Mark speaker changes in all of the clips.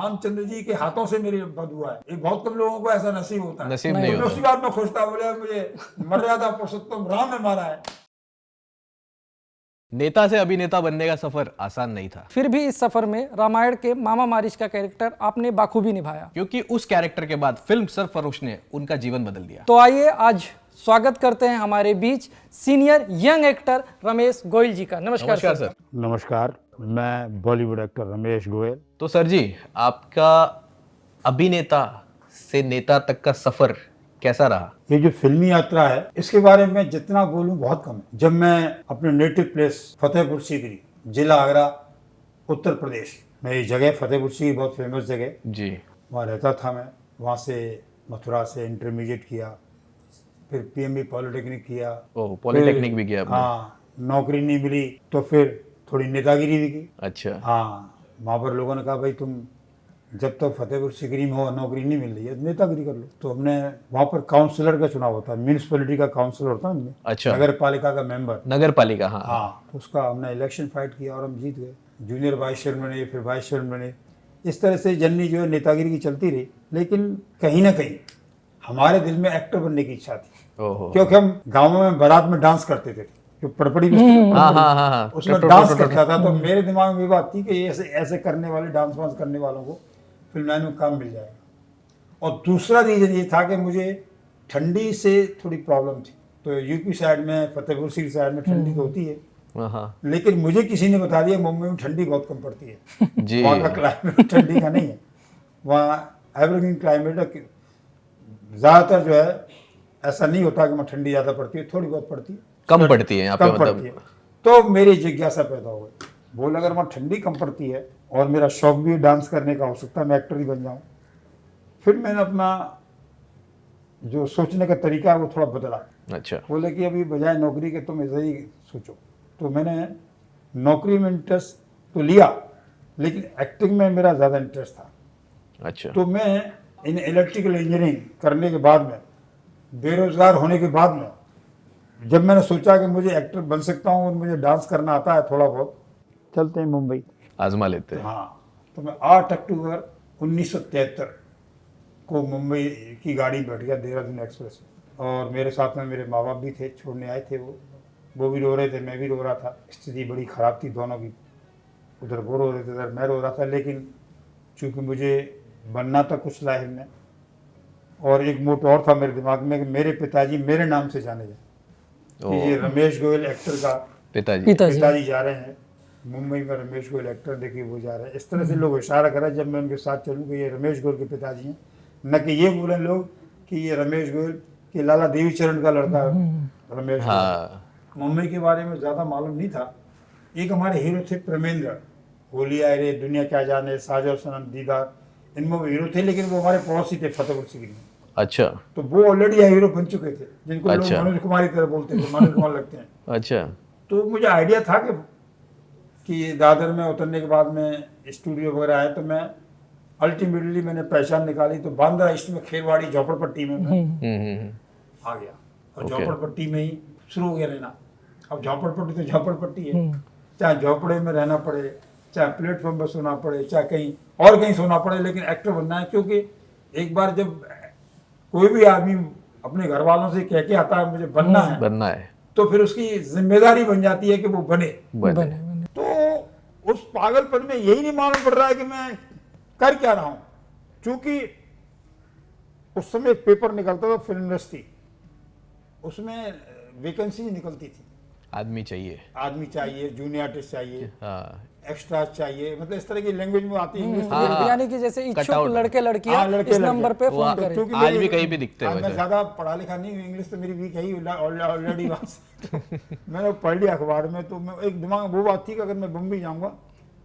Speaker 1: रामचंद्र जी के हाथों से मेरी बद हुआ है। ये बहुत कम लोगों को ऐसा नसीब होता है।
Speaker 2: नसीब नहीं
Speaker 1: तो मैं
Speaker 2: होता।
Speaker 1: उसी बात में खुश था, बोले मुझे मर्यादा पुरुषोत्तम राम ने मारा है।
Speaker 2: नेता से अभिनेता बनने का सफर आसान नहीं था,
Speaker 3: फिर भी इस सफर में रामायण के मामा मारिच का कैरेक्टर आपने बाखूबी निभाया।
Speaker 2: क्योंकि उस कैरेक्टर के बाद फिल्म सरफरोश ने उनका जीवन बदल दिया।
Speaker 3: तो आइए आज स्वागत करते हैं हमारे बीच senior young actor Ramesh Goyal ji का। नमस्कार सर।
Speaker 4: नमस्कार, मैं बॉलीवुड एक्टर रमेश गोयल।
Speaker 2: तो सर जी, आपका अभिनेता से नेता तक का सफर कैसा रहा?
Speaker 1: ये जो फिल्मी यात्रा है, इसके बारे में जितना बोलूं बहुत कम है। जब मैं अपने नेटिव प्लेस फतेहपुर सीकरी, जिला आगरा, उत्तर प्रदेश में, ये जगह फतेहपुर सीकरी बहुत फेमस जगह
Speaker 2: जी,
Speaker 1: वहाँ रहता था मैं। वहाँ से मथुरा से इंटरमीडिएट किया, फिर पीएमबी पॉलिटेक्निक किया।
Speaker 2: ओह, पॉलिटेक्निक भी किया आपने?
Speaker 1: हाँ, नौकरी नहीं मिली तो फिर थोड़ी नेतागिरी भी की।
Speaker 2: अच्छा।
Speaker 1: हाँ, वहाँ पर लोगों ने कहा भाई तुम जब तक फतेहपुर सीकरी में हो, नौकरी नहीं मिल रही है, नेतागिरी कर लो। तो हमने वहाँ पर काउंसलर का चुनाव होता है, म्यूनिसिपैलिटी का काउंसलर होता है उनमें,
Speaker 2: अच्छा।
Speaker 1: नगर पालिका का मेंबर।
Speaker 2: नगर पालिका, हाँ।
Speaker 1: हाँ, तो उसका हमने इलेक्शन फाइट किया और हम जीत गए। जूनियर वाइस चेयरमैन बने, फिर वाइस चेयरमैन बने। इस तरह से जर्नी जो है नेतागिरी की चलती रही। लेकिन कहीं ना कहीं हमारे दिल में एक्टर बनने की इच्छा थी।
Speaker 2: ओहो।
Speaker 1: क्योंकि हम गाँव में बारात में डांस करते थे, जो पड़पड़ी
Speaker 2: हाँ हाँ हाँ हाँ,
Speaker 1: उसमें डांस करता था। तो मेरे दिमाग में ये बात थी कि ऐसे ऐसे करने वाले, डांस वांस करने वालों को फिल्म लाइन में काम मिल जाएगा। और दूसरा रीज़न ये था कि मुझे ठंडी से थोड़ी प्रॉब्लम थी। तो यूपी साइड में, फतेहपुर सीकरी साइड में ठंडी तो होती है,
Speaker 2: हाँ
Speaker 1: लेकिन मुझे किसी ने बता दिया मुंबई में ठंडी बहुत कम पड़ती है।
Speaker 2: जी।
Speaker 1: वहाँ का क्लाइमेट ठंडी का नहीं है, वहाँ एवरग्रीन क्लाइमेट है। ज़्यादातर जो है ऐसा नहीं होता कि वहाँ ठंडी ज़्यादा पड़ती है, थोड़ी बहुत पड़ती है,
Speaker 2: कम पड़ती है यहाँ पे,
Speaker 1: कम पड़ती है। तो मेरी जिज्ञासा पैदा हो गई, बोल अगर वहाँ ठंडी कम पड़ती है और मेरा शौक भी डांस करने का, हो सकता है मैं एक्टर ही बन जाऊँ। फिर मैंने अपना जो सोचने का तरीका है वो थोड़ा बदला।
Speaker 2: अच्छा।
Speaker 1: बोले कि अभी बजाय नौकरी के तुम ऐसे ही सोचो। तो मैंने नौकरी में इंटरेस्ट तो लिया, लेकिन एक्टिंग में मेरा ज़्यादा इंटरेस्ट था।
Speaker 2: अच्छा।
Speaker 1: तो मैं इन इलेक्ट्रिकल इंजीनियरिंग करने के बाद में, बेरोजगार होने के बाद में, जब मैंने सोचा कि मुझे एक्टर बन सकता हूँ और मुझे डांस करना आता है थोड़ा बहुत, चलते हैं मुंबई,
Speaker 2: आजमा लेते हैं।
Speaker 1: हाँ। तो मैं 8 अक्टूबर 1973 को मुंबई की गाड़ी में बैठ गया, देहरादून एक्सप्रेस में। और मेरे साथ में मेरे माँ बाप भी थे, छोड़ने आए थे। वो भी रो रहे थे, मैं भी रो रहा था। स्थिति बड़ी ख़राब थी दोनों की, उधर वो रो रहे थे, उधर मैं रो रहा था। लेकिन चूँकि मुझे बनना था कुछ लाइफ में, और एक मोटो और था मेरे दिमाग में कि मेरे पिताजी मेरे नाम से जाने जाए, कि ये रमेश गोयल एक्टर का पिताजी जा रहे हैं मुंबई में, रमेश गोयल एक्टर, देखिए वो जा रहे हैं। इस तरह से लोग इशारा करें जब मैं उनके साथ चलूँ कि ये रमेश गोयल के पिताजी हैं, न कि ये बोले लोग कि ये रमेश गोयल के लाला देवी चरण का लड़का रमेश गोयल। मुंबई के बारे में ज़्यादा मालूम नहीं था। एक हमारे हीरो थे प्रेमेंद्र, होली आए रे, दुनिया क्या जाने, साजो सनम, दीदार, इनमें वो हीरो थे। लेकिन वो हमारे पड़ोसी थे फतेहपुर सीकरी में।
Speaker 2: अच्छा।
Speaker 1: तो वो ऑलरेडी हीरो बन चुके थे, जिनको लोग मनोज कुमार की तरह बोलते थे, मनोज कुमार लगते हैं।
Speaker 2: अच्छा।
Speaker 1: तो मुझे आइडिया था कि दादर में उतरने के बाद में स्टूडियो वगैरह आए, तो मैं अल्टीमेटली मैंने पहचान निकाली। तो बांद्रा ईस्ट में खेरवाड़ी झोपड़पट्टी में मैं आ गया, और झोपड़पट्टी में ही शुरू हो गया रहना। अब झोपड़पट्टी तो झोपड़पट्टी है, चाहे झोपड़े में रहना पड़े, चाहे प्लेटफॉर्म पर सोना पड़े, चाहे कहीं और कहीं सोना पड़े, लेकिन एक्टर बनना है। क्योंकि एक बार जब कोई भी आदमी अपने घर वालों से कह के आता है मुझे बनना है, तो फिर उसकी जिम्मेदारी बन जाती है कि वो बने। तो उस पागलपन में यही नहीं मालूम पड़ रहा है कि मैं कर क्या रहा हूं। चूंकि उस समय एक पेपर निकलता था फिल्म इंडस्ट्री, उसमें वैकेंसी निकलती थी,
Speaker 2: आदमी चाहिए,
Speaker 1: जूनियर आर्टिस्ट चाहिए,
Speaker 2: हाँ,
Speaker 1: एक्स्ट्रा चाहिए, मतलब इस तरह की लैंग्वेज में आती है।
Speaker 3: यानी कि जैसे इच्छुक लड़के लड़कियां इस नंबर पे फोन करें।
Speaker 2: आज भी कहीं भी दिखते हैं।
Speaker 1: मैं ज्यादा पढ़ा लिखा नहीं हूँ, इंग्लिश तो मेरी वीक है ही ऑलरेडी। मैंने पढ़ लिया अखबार में, तो मैं एक दिमाग में वो बात थी कि अगर मैं मुंबई जाऊंगा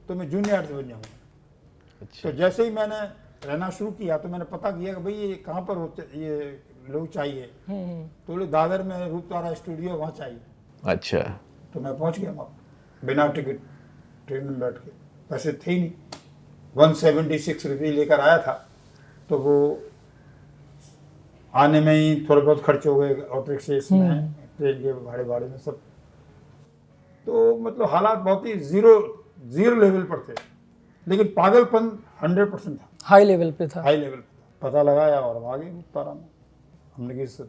Speaker 1: तो मैं जूनियर आर्टिस्ट बन जाऊंगा।
Speaker 2: अच्छा।
Speaker 1: तो जैसे ही मैंने रहना शुरू किया तो मैंने पता किया कि भाई ये कहाँ पर होते ये लोग चाहिए, तो बोले दादर में रूपतारा स्टूडियो, वहाँ चाहिए।
Speaker 2: अच्छा।
Speaker 1: तो मैं पहुँच गया वहाँ बिना टिकट, ट्रेन में बैठ के। पैसे थे ही नहीं, 176 रुपये लेकर आया था। तो वो आने में ही थोड़े बहुत खर्च हो गए, ऑटो रिक्शे इसमें, ट्रेन के भाड़े में सब। तो मतलब हालात बहुत ही जीरो लेवल पर थे। लेकिन पागलपन 100% था,
Speaker 3: हाई लेवल पे था।
Speaker 1: हाई लेवल पे। पता लगाया और हम आगे उतारा में। हमने कि सर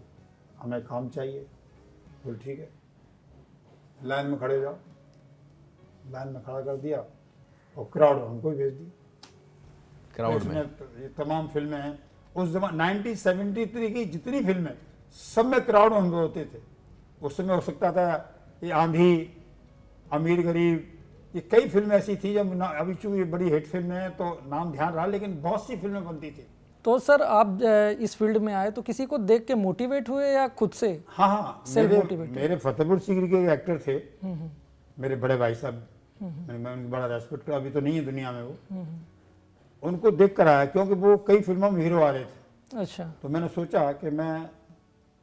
Speaker 1: हमें काम चाहिए। बोल ठीक है, लाइन में खड़े जाओ। लाइन में खड़ा कर दिया और क्राउड हमको ही भेज दी।
Speaker 2: क्राउड में
Speaker 1: ये तमाम फिल्में हैं उस जमाने 1973 की जितनी फिल्में सब में क्राउड में हम होते थे। उस समय हो सकता था ये आंधी, अमीर गरीब, ये कई फिल्में ऐसी थी जब अभी चूंकि ये बड़ी हिट फिल्में हैं तो नाम ध्यान रहा, लेकिन बहुत सी फिल्में बनती थी।
Speaker 3: तो सर आप इस फील्ड में आए तो किसी को देख के मोटिवेट हुए या खुद से?
Speaker 1: हाँ हाँ,
Speaker 3: Self
Speaker 1: मेरे
Speaker 3: motivated।
Speaker 1: मेरे फतेहपुर सीकरी के एक्टर थे, मेरे बड़े भाई साहब, मैं उनको बड़ा रेस्पेक्ट करता, अभी तो नहीं है दुनिया में वो। उनको देख कर आया क्योंकि वो कई फिल्मों में हीरो आ रहे थे।
Speaker 3: अच्छा।
Speaker 1: तो मैंने सोचा कि मैं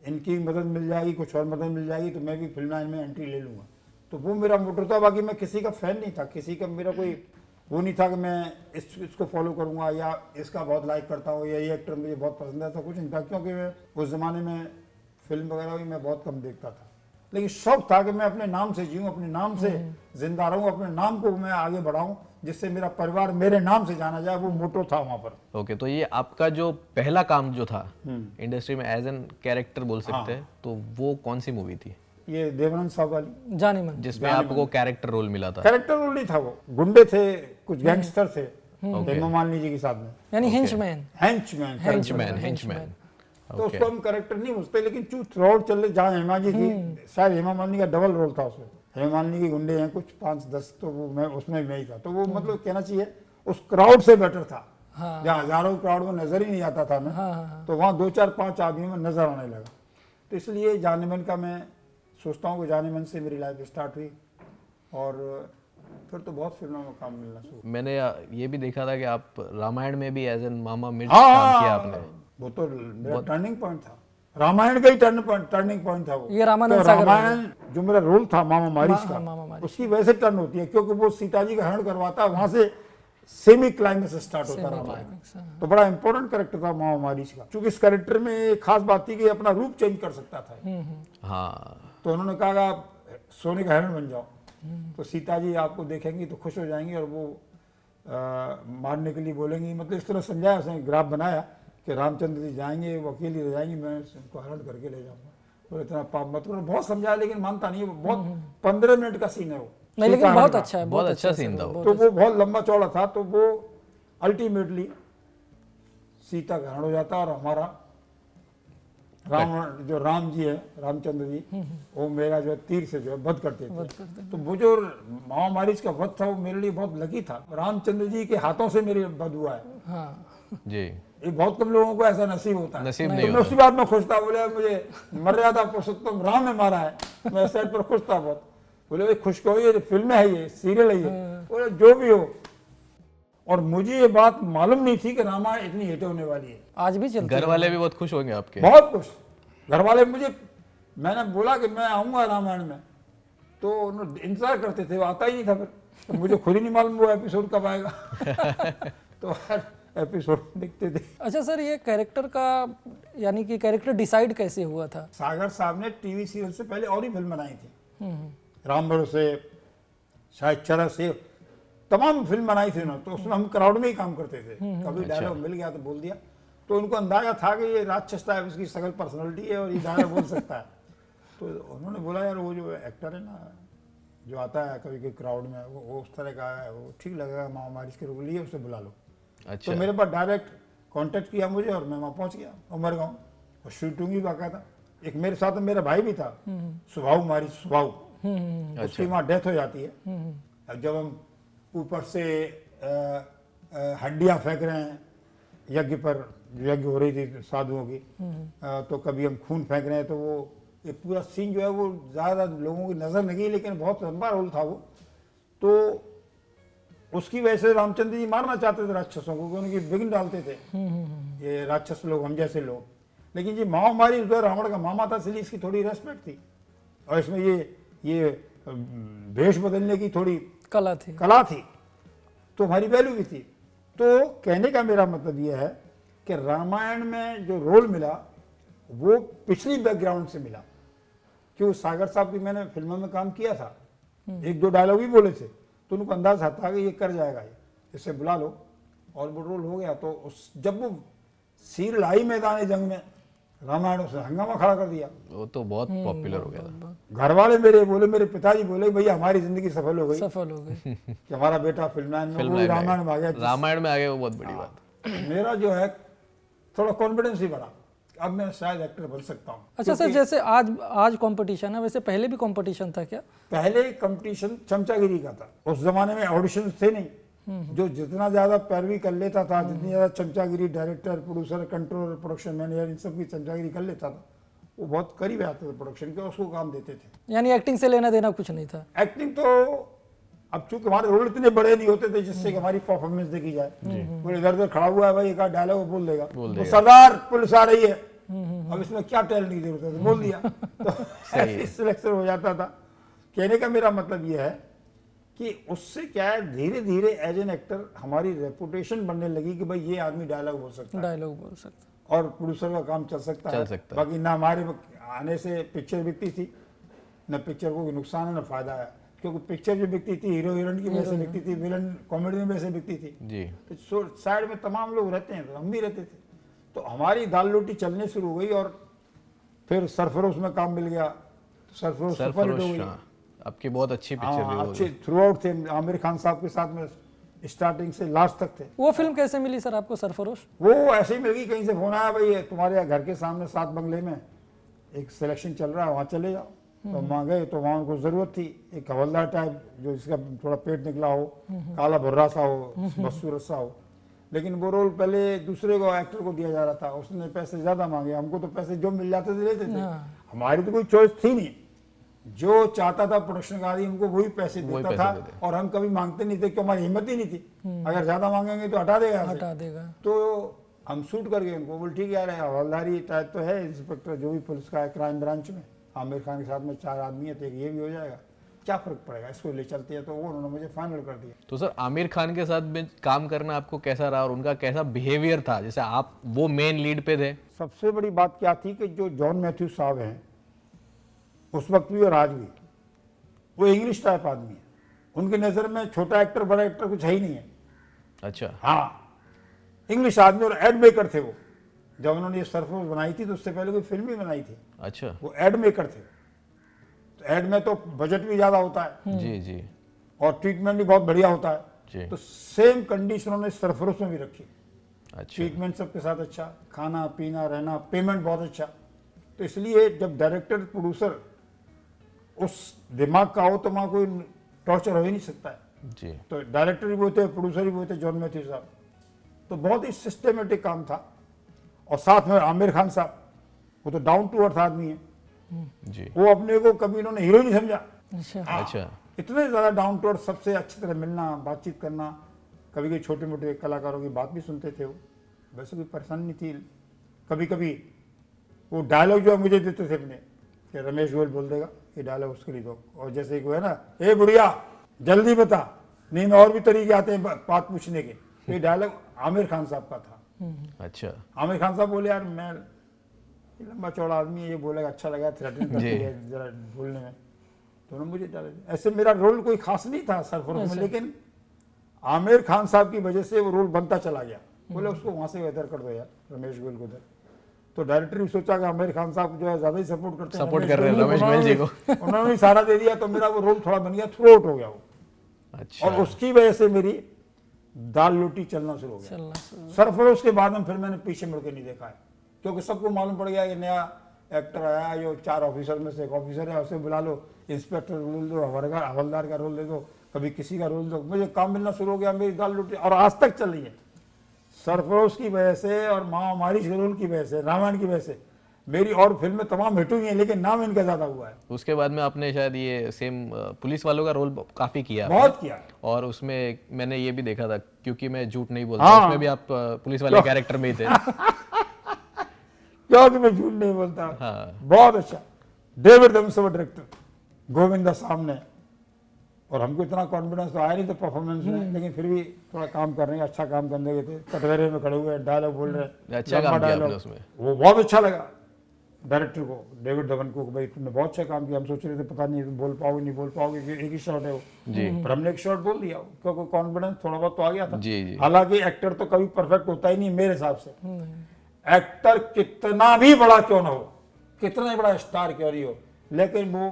Speaker 1: इनकी मदद मिल जाएगी, कुछ और मदद मिल जाएगी तो मैं भी फिल्म लाइन में एंट्री ले लूँगा। तो वो मेरा मोटर था। बाकी मैं किसी का फैन नहीं था, किसी का मेरा कोई वो नहीं था कि मैं इसको फॉलो करूँगा या इसका बहुत लाइक करता हूँ या ये एक्टर मुझे बहुत पसंद है, ऐसा कुछ नहीं था। क्योंकि मैं उस ज़माने में फिल्म वगैरह भी मैं बहुत कम देखता था, लेकिन शौक था कि मैं अपने नाम से जीऊँ, अपने नाम से जिंदा रहूँ, अपने नाम को मैं आगे बढ़ाऊँ, जिससे मेरा परिवार मेरे नाम से जाना जाए। वो मोटो था वहाँ पर।
Speaker 2: ओके, तो ये आपका जो पहला काम जो था इंडस्ट्री में एज एन कैरेक्टर बोल सकते हैं, तो वो कौन सी मूवी थी
Speaker 1: ये देवानंद साहब वाली,
Speaker 3: जाने मन।
Speaker 2: जिसमें आपको कैरेक्टर रोल मिला था?
Speaker 1: कैरेक्टर रोल नहीं था, वो गुंडे थे, कुछ गैंगस्टर थे हेमा मालिनी जी के साथ में,
Speaker 3: यानी हिंचमैन।
Speaker 1: हेंचमैन।
Speaker 2: हेंचमैन।
Speaker 1: तो उसको हम कैरेक्टर नहीं पूछते, लेकिन चू थ्रोआउट चल रहे जहाँ हेमा जी थी, शायद हेमा मालिनी का डबल रोल था उसमें। हेमा मालिनी के गुंडे हैं कुछ 5-10, तो वो मैं उसमें मैं ही था। तो वो मतलब कहना चाहिए उस क्राउड से बेटर था। जहाँ हजारों क्राउड में नजर ही नहीं आता था मैं, तो वहाँ 2-4-5 आदमी में नजर आने लगा। तो इसलिए जाने मन का मैं सोचता हूँ कि जाने मन से मेरी लाइफ स्टार्ट हुई और फिर तो बहुत फिल्मों में काम मिलना शुरू।
Speaker 2: मैंने ये भी देखा था कि आप रामायण में भी एज एन मामा मिर्च काम किया आपने।
Speaker 1: वो तो मेरा टर्निंग पॉइंट था, रामायण का ही टर्निंग पॉइंट था वो।
Speaker 3: ये रामानंद
Speaker 1: तो
Speaker 3: सागर
Speaker 1: रामायण जो मेरा रोल था मामा मारीच का,
Speaker 3: मामा मारीच।
Speaker 1: उसकी वजह से टर्न होती है क्योंकि वो सीता जी का हरण करवाता, वहां से सेमी क्लाइमेक्स स्टार्ट होता रामायण। तो बड़ा इंपॉर्टेंट कैरेक्टर था मामा मारीच का। क्योंकि इस कैरेक्टर में एक खास बात थी कि अपना रूप चेंज कर सकता था।
Speaker 2: हाँ,
Speaker 1: तो उन्होंने कहा कि आप सोने का हरण बन जाओ, तो सीता जी आपको देखेंगी तो खुश हो जाएंगी और वो मारने के लिए बोलेंगी। मतलब इस तरह समझाया उसने, ग्राफ बनाया कि रामचंद्र जी जाएंगे, वो अकेली रह जाएंगी, मैं उनको हरण करके ले जाऊंगा। तो इतना पाप मत करो, बहुत समझाया लेकिन मानता नहीं है। वो बहुत 15 मिनट का सीन है वो।
Speaker 3: नहीं, लेकिन बहुत अच्छा है,
Speaker 2: बहुत अच्छा सीन था वो।
Speaker 1: तो वो बहुत लंबा चौड़ा था। तो वो अल्टीमेटली सीता का हरण हो जाता और हमारा जो राम जी है, रामचंद्र जी, वो मेरा जो तीर से जो है वध करते थे। तो वो जो मामा मारीच का वध था वो मेरे लिए बहुत लकी था। रामचंद्र जी के हाथों से मेरे वध हुआ है।
Speaker 3: हाँ
Speaker 2: जी,
Speaker 1: ये बहुत कम लोगों को ऐसा नसीब होता है।
Speaker 2: नसीब
Speaker 1: तो
Speaker 2: नहीं
Speaker 1: मैं
Speaker 2: होता।
Speaker 1: उसी बात में खुश था। बोले मुझे मर्यादा पुरुषोत्तम राम ने मारा है, मैं सेट पर खुश था बहुत। बोले भाई खुश कहो, ये फिल्म है, ये सीरियल है, ये बोले जो भी हो। और मुझे ये बात मालूम नहीं थी कि रामायण इतनी हिट होने वाली है।
Speaker 3: आज भी चलती
Speaker 2: घर वाले भी बहुत खुश होंगे आपके।
Speaker 1: बहुत खुश घर वाले मुझे, मैंने बोला कि मैं आऊंगा रामायण में, तो उन्होंने इंतजार करते थे, वो आता ही नहीं था। फिर तो मुझे खुद ही नहीं मालूम वो एपिसोड कब आएगा। तो हर एपिसोड देखते थे।
Speaker 3: अच्छा सर, ये कैरेक्टर का यानी कि कैरेक्टर डिसाइड कैसे हुआ था?
Speaker 1: सागर साहब ने टीवी सीरियल से पहले और ही फिल्म बनाई थी, राम भरोसे, शायद चरस, से तमाम फिल्म बनाई थी उन्होंने। तो उसमें हम क्राउड में ही काम करते थे। कभी डायलॉग मिल गया तो बोल दिया। तो उनको अंदाजा था कि ये राक्षस टाइप इसकी सकल पर्सनालिटी है और ये डायलॉग बोल सकता है। तो उन्होंने बोला यार वो जो एक्टर है ना जो आता है कभी कभी क्राउड में, वो उस तरह का है, वो ठीक लगेगा, मामा मारिच के लिए उसे बुला लो।
Speaker 2: अच्छा,
Speaker 1: तो मेरे पास डायरेक्ट कांटेक्ट किया मुझे और मैं वहाँ पहुँच गया उमरगांव, और शूटिंग भी बाकायदा। एक मेरे साथ मेरा भाई भी था, सुभाव मारिच, सुभाव, उसकी वहाँ डेथ हो जाती है। अब जब हम ऊपर से हड्डियाँ फेंक रहे हैं यज्ञ पर, यज्ञ हो रही थी साधुओं की, तो कभी हम खून फेंक रहे हैं, तो वो ये पूरा सीन जो है वो ज़्यादा लोगों की नज़र नहीं, लेकिन बहुत लंबा रोल था वो। तो उसकी वजह से रामचंद्र जी मारना चाहते थे राक्षसों को, उनकी विघ्न डालते थे ये राक्षस लोग, हम जैसे लोग। लेकिन जी मामा मारी उस रावण का मामा था, इसलिए इसकी थोड़ी रेस्पेक्ट थी। और इसमें ये भेष बदलने की थोड़ी
Speaker 3: कला
Speaker 1: थी, तो हमारी वैल्यू भी थी। तो कहने का मेरा मतलब ये है कि रामायण में जो रोल मिला वो पिछली बैकग्राउंड से मिला। क्यों, सागर साहब की मैंने फिल्मों में काम किया था, 1-2 डायलॉग भी बोले थे, तो उनको अंदाजा था कि ये कर जाएगा, इसे बुला लो, और वो रोल हो गया। तो उस जब वो सीरियल आई मैदान जंग में, रामायण उसने हंगामा खड़ा कर दिया।
Speaker 2: वो तो बहुत पॉपुलर हो गया था।
Speaker 1: घर वाले मेरे बोले, मेरे पिताजी बोले भैया हमारी जिंदगी सफल हो गई
Speaker 3: सफल हो गई।
Speaker 1: कि हमारा बेटा फिल्म लाइन में,
Speaker 2: फिल्म
Speaker 1: वो
Speaker 2: लाइन में
Speaker 1: रामायण में आ गया।
Speaker 2: रामायण में आ गए, वो बहुत बड़ी बात।
Speaker 1: मेरा जो है थोड़ा कॉन्फिडेंस ही बढ़ा, अब मैं शायद एक्टर बन सकता हूँ।
Speaker 3: अच्छा सर, जैसे आज कंपटीशन है, वैसे पहले भी कंपटीशन था क्या?
Speaker 1: पहले कंपटीशन चमचागिरी का था, उस जमाने में ऑडिशन थे नहीं। जो जितना ज्यादा पैरवी कर लेता था, जितनी ज्यादा चमचागिरी, director, producer, controller, production manager, इन सब की चमचागिरी कर लेता था, वो बहुत करीब आते थे प्रोडक्शन के, उसको काम देते थे।
Speaker 3: यानी एक्टिंग से लेना देना कुछ नहीं था।
Speaker 1: एक्टिंग तो अब चूंकि हमारे रोल इतने बड़े नहीं होते थे जिससे कि हमारी परफॉर्मेंस देखी जाए। वो इधर उधर खड़ा हुआ है भाई, एक आध डायलॉग बोल देगा, तो सरदार पुलिस आ रही है, अब इसमें क्या टैलेंट की जरूरत है, बोल दिया तो ऐसे सिलेक्शन हो जाता था। कहने का मेरा मतलब ये है कि उससे क्या है, धीरे धीरे एज एन एक्टर हमारी रेपुटेशन बनने लगी कि भाई ये आदमी डायलॉग बोल सकता है,
Speaker 3: डायलॉग बोल सकता
Speaker 1: और प्रोड्यूसर का काम चल सकता है। बाकी ना हमारे आने से पिक्चर बिकती थी, न पिक्चर को नुकसान है न फायदा है, क्योंकि पिक्चर जो बिकती थी हीरो हीरोइन की वजह से बिकती थी, विलन कॉमेडी में वैसे बिकती थी
Speaker 2: जी।
Speaker 1: तो साइड में तमाम लोग रहते हैं, तो हम भी रहते थे, तो हमारी दाल रोटी चलने शुरू हो गई। और फिर सरफरोश में काम मिल गया, तो सरफरोश सुपर हिट हो गई।
Speaker 2: आपकी बहुत अच्छी पिक्चर भी हो
Speaker 1: अच्छे थ्रू आउट थे, आमिर खान साहब के साथ में स्टार्टिंग से लास्ट तक थे।
Speaker 3: वो फिल्म कैसे मिली सर आपको, सरफरोश?
Speaker 1: वो ऐसे ही मिल गई, कहीं से फोन आया, भाई तुम्हारे यहाँ घर के सामने 7 बंगले में एक सिलेक्शन चल रहा है, वहाँ चले जाओ। तो वहाँ गए, तो वहाँ उनको जरूरत थी एक हवलदार टाइप, जो जिसका थोड़ा पेट निकला हो, काला भुर्रा सा हो, बदसूरत सा हो। लेकिन वो रोल पहले दूसरे को एक्टर को दिया जा रहा था, उसने पैसे ज्यादा मांगे, हमको तो पैसे जो मिल जाते थे लेते थे, हमारी तो कोई चॉइस थी नहीं। जो चाहता था प्रोडक्शन का आदमी, हमको वही पैसे देता था, और हम कभी मांगते नहीं थे, क्योंकि हमारी हिम्मत ही नहीं थी, अगर ज्यादा मांगेंगे तो हटा देगा। तो हम शूट कर गए उनको, बोल ठीक है यार, हवलदारी टाइप तो है, इंस्पेक्टर जो भी पुलिस का है क्राइम ब्रांच में, आमिर खान के साथ में 4 आदमी है, तो ये भी हो जाएगा, क्या फर्क पड़ेगा, इसको ले चलते हैं। तो वो उन्होंने मुझे फाइनल कर दिया।
Speaker 2: तो सर आमिर खान के साथ में काम करना आपको कैसा रहा, और उनका कैसा बिहेवियर था, जैसे आप वो मेन लीड पे थे?
Speaker 1: सबसे बड़ी बात क्या थी कि जो जॉन मैथ्यू साहब हैं, उस वक्त भी और आज भी, वो इंग्लिश टाइप आदमी है। उनकी नज़र में छोटा एक्टर बड़ा एक्टर कुछ है ही नहीं है।
Speaker 2: अच्छा।
Speaker 1: हाँ, इंग्लिश आदमी, और एड मेकर थे वो। जब उन्होंने ये सरफरोश बनाई थी तो उससे पहले कोई फिल्म भी बनाई थी।
Speaker 2: अच्छा।
Speaker 1: वो एड मेकर थे, तो एड में तो बजट भी ज़्यादा होता है
Speaker 2: जी जी,
Speaker 1: और ट्रीटमेंट भी बहुत बढ़िया होता
Speaker 2: जी।
Speaker 1: है। तो सेम कंडीशन उन्होंने सरफरोश में भी रखी।
Speaker 2: अच्छा।
Speaker 1: ट्रीटमेंट सबके साथ अच्छा, खाना पीना रहना, पेमेंट बहुत अच्छा। तो इसलिए जब डायरेक्टर प्रोड्यूसर उस दिमाग का हो तो वहाँ कोई टॉर्चर हो ही नहीं सकता है
Speaker 2: जी।
Speaker 1: तो डायरेक्टर भी वो थे, प्रोड्यूसर भी वो थे, जॉन मैथ्यू साहब। तो बहुत ही सिस्टमेटिक काम था। और साथ में आमिर खान साहब, वो तो डाउन टू अर्थ आदमी है
Speaker 2: जी।
Speaker 1: वो अपने को कभी इन्होंने हीरो नहीं समझा।
Speaker 3: अच्छा।
Speaker 2: अच्छा।
Speaker 1: इतने ज़्यादा डाउन टू अर्थ, सबसे अच्छी तरह मिलना, बातचीत करना, कभी कभी छोटे मोटे कलाकारों की बात भी सुनते थे वो, वैसे कोई परेशानी नहीं थी। कभी कभी वो डायलॉग जो मुझे देते थे अपने, कि रमेश गोयल बोल देगा ये डायलॉग उसके लिए दो, और जैसे कि वो है ना, ए बुढ़िया जल्दी बता, नहीं में और भी तरीके आते हैं बात पूछने के, तो ये डायलॉग आमिर खान साहब का था।
Speaker 2: अच्छा।
Speaker 1: आमिर खान साहब बोले यार मैं लंबा चौड़ा आदमी है, ये बोलेगा अच्छा लगा, थ्रेटन करते हैं जरा बोलने में, तो उन्होंने मुझे डाले। ऐसे मेरा रोल कोई खास नहीं था सरफरोश में, लेकिन आमिर खान साहब की वजह से वो रोल बनता चला गया। बोले उसको वहां से इधर कर दो यार, रमेश गोयल को इधर। तो डायरेक्टर भी सोचा कि आमिर खान साहब जो है ज्यादा ही सपोर्ट करते हैं,
Speaker 2: सपोर्ट कर रहे हैं रमेश गोयल जी को,
Speaker 1: उन्होंने भी सहारा दे दिया। तो मेरा वो रोल थोड़ा बन गया, थ्रू आउट हो गया वो।
Speaker 2: अच्छा।
Speaker 1: और उसकी वजह से मेरी दाल रोटी चलना शुरू हो गया। सरफरोश के बाद में फिर मैंने पीछे मुड़ के नहीं देखा है, क्योंकि सबको मालूम पड़ गया कि नया एक्टर आया, जो 4 ऑफिसर में से एक ऑफिसर है, उसे बुला लो, इंस्पेक्टर रोल दो, हवलदार का रोल दे दो, कभी किसी का रोल दो। मुझे काम मिलना शुरू हो गया, मेरी दाल रोटी, और आज तक चल रही है। सरफरोश की वजह से और माँ मारी के रोल की वजह से, रामायण की वजह से मेरी और फिल्में तमाम हिट हुई हैं, लेकिन नाम इनका ज्यादा हुआ है।
Speaker 2: उसके बाद में आपने शायद ये सेम पुलिस वालों का रोल काफी किया,
Speaker 1: बहुत किया।
Speaker 2: और उसमें मैंने ये भी देखा था, क्योंकि मैं झूठ नहीं बोलता,
Speaker 1: हाँ।
Speaker 2: उसमें भी आप पुलिस वाले कैरेक्टर में ही थे।
Speaker 1: क्योंकि मैं झूठ नहीं बोलता।
Speaker 2: हाँ।
Speaker 1: बहुत अच्छा। डेविड दमसवा डायरेक्टर, गोविंदा सामने, और हमको इतना कॉन्फिडेंस तो आया नहीं था परफॉर्मेंस में, लेकिन फिर भी थोड़ा काम करने का, अच्छा काम करने के थे। कटघरे में खड़े हुए डायलॉग बोल रहे,
Speaker 2: अच्छा काम किया आपने उसमें।
Speaker 1: वो बहुत अच्छा लगा। डायरेक्टर को, डेविड धवन को, कि भाई तुमने बहुत अच्छा काम किया, हम सोच रहे थे पता नहीं तुम बोल पाओगे नहीं बोल पाओगे, एक ही शॉट है वो
Speaker 2: जी।
Speaker 1: पर हमने एक शॉट बोल दिया क्योंकि कॉन्फिडेंस थोड़ा बहुत तो आ गया था।
Speaker 2: जी जी।
Speaker 1: हालांकि एक्टर तो कभी परफेक्ट होता ही नहीं मेरे हिसाब से। एक्टर कितना भी बड़ा क्यों ना हो, कितना ही बड़ा स्टार क्यों नहीं हो, लेकिन वो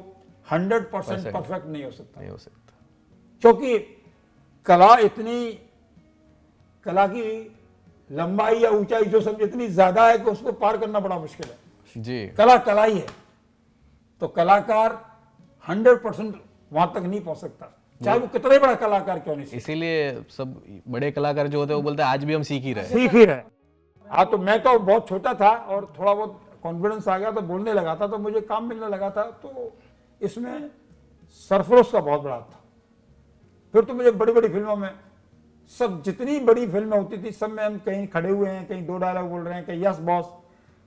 Speaker 1: 100% परफेक्ट नहीं हो सकता,
Speaker 2: नहीं हो सकता।
Speaker 1: क्योंकि कला कला की लंबाई या ऊंचाई जो सब इतनी ज्यादा है कि उसको पार करना बड़ा मुश्किल है।
Speaker 2: जी।
Speaker 1: कला ही है, तो कलाकार 100% वहां तक नहीं पहुंच सकता, चाहे वो कितना ही बड़ा कलाकार क्यों नहीं।
Speaker 2: इसीलिए सब बड़े कलाकार जो होते हैं वो बोलते हैं आज भी हम सीख ही रहे हैं।
Speaker 1: सीख ही रहे। हाँ, तो मैं तो बहुत छोटा था और थोड़ा बहुत कॉन्फिडेंस आ गया तो बोलने लगा था, तो मुझे काम मिलने लगा था, तो इसमें सरफरोश का बहुत बड़ा था। फिर तो मुझे बड़ी बड़ी फिल्मों में, सब जितनी बड़ी फिल्में होती थी सब में हम कहीं खड़े हुए हैं, कहीं 2 डायलॉग बोल रहे हैं, कहीं यस बॉस,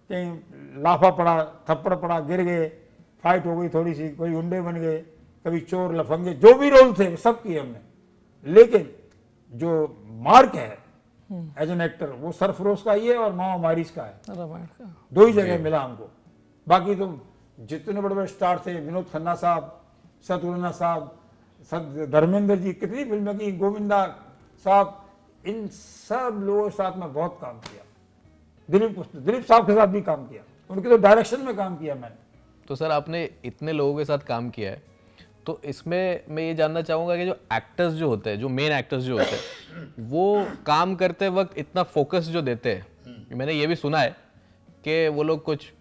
Speaker 1: कहीं लाफा पड़ा, थप्पड़ पड़ा, गिर गए, फाइट हो गई थोड़ी सी, कोई गुंडे बन गए, कभी चोर लफंगे, जो भी रोल थे सब किए हमने। लेकिन जो मार्क है एज एन एक्टर वो सरफरोश का ही है और मामा मारिस का है।
Speaker 3: रामायण का
Speaker 1: 2 ही जगह मिला हमको। बाकी तो जितने बड़े बड़े स्टार थे, विनोद खन्ना साहब, सतगुरु साहब, धर्मेंद्र जी, कितनी फिल्में की, गोविंदा साहब, इन सब लोगों के साथ में बहुत काम किया। दिलीप साहब के साथ भी काम किया, उनके तो डायरेक्शन में काम किया मैंने।
Speaker 2: तो सर आपने इतने लोगों के साथ काम किया है, तो इसमें मैं ये जानना चाहूँगा कि जो एक्टर्स जो होते हैं, जो मेन एक्टर्स जो होते हैं, वो काम करते वक्त इतना फोकस जो देते हैं, मैंने ये भी सुना है कि वो लोग कुछ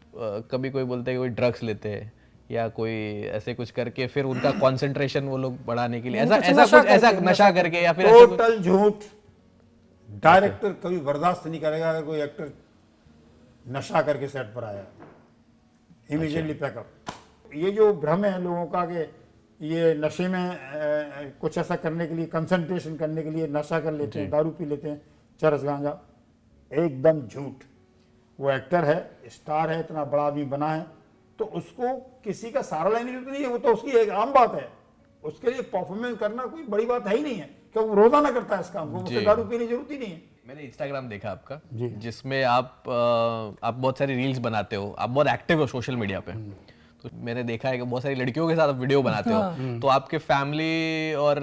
Speaker 2: कभी कोई बोलते हैं कि कोई ड्रग्स लेते हैं या कोई ऐसे कुछ करके फिर उनका कंसंट्रेशन वो लोग बढ़ाने के लिए ऐसा नशा करके या फिर ऐसा
Speaker 1: टोटल झूठ। डायरेक्टर कभी बर्दाश्त नहीं करेगा अगर कोई एक्टर नशा करके सेट पर आया, इमीडिएटली पैकअप। ये जो भ्रम है लोगों का कि ये नशे में कुछ ऐसा करने के लिए, कंसंट्रेशन करने के लिए नशा कर लेते हैं, दारू पी लेते हैं, चरस गांजा, एकदम झूठ। वो एक्टर है, स्टार है, इतना बड़ा आदमी बना है, तो उसको किसी का सहारा लेने की जरूरत नहीं है, वो तो उसकी एक आम बात है। उसके लिए परफॉर्मेंस करना कोई बड़ी बात है ही नहीं है, क्योंकि वो रोजाना करता है इस काम को, उसे दारू पीने की जरूरत ही नहीं है।
Speaker 2: मैंने इंस्टाग्राम देखा आपका, जिसमें आप बहुत सारी रील्स बनाते हो, आप बहुत एक्टिव हो सोशल मीडिया पे। तो मैंने देखा है कि बहुत सारी लड़कियों के साथ आप वीडियो बनाते हो, तो आपके फैमिली और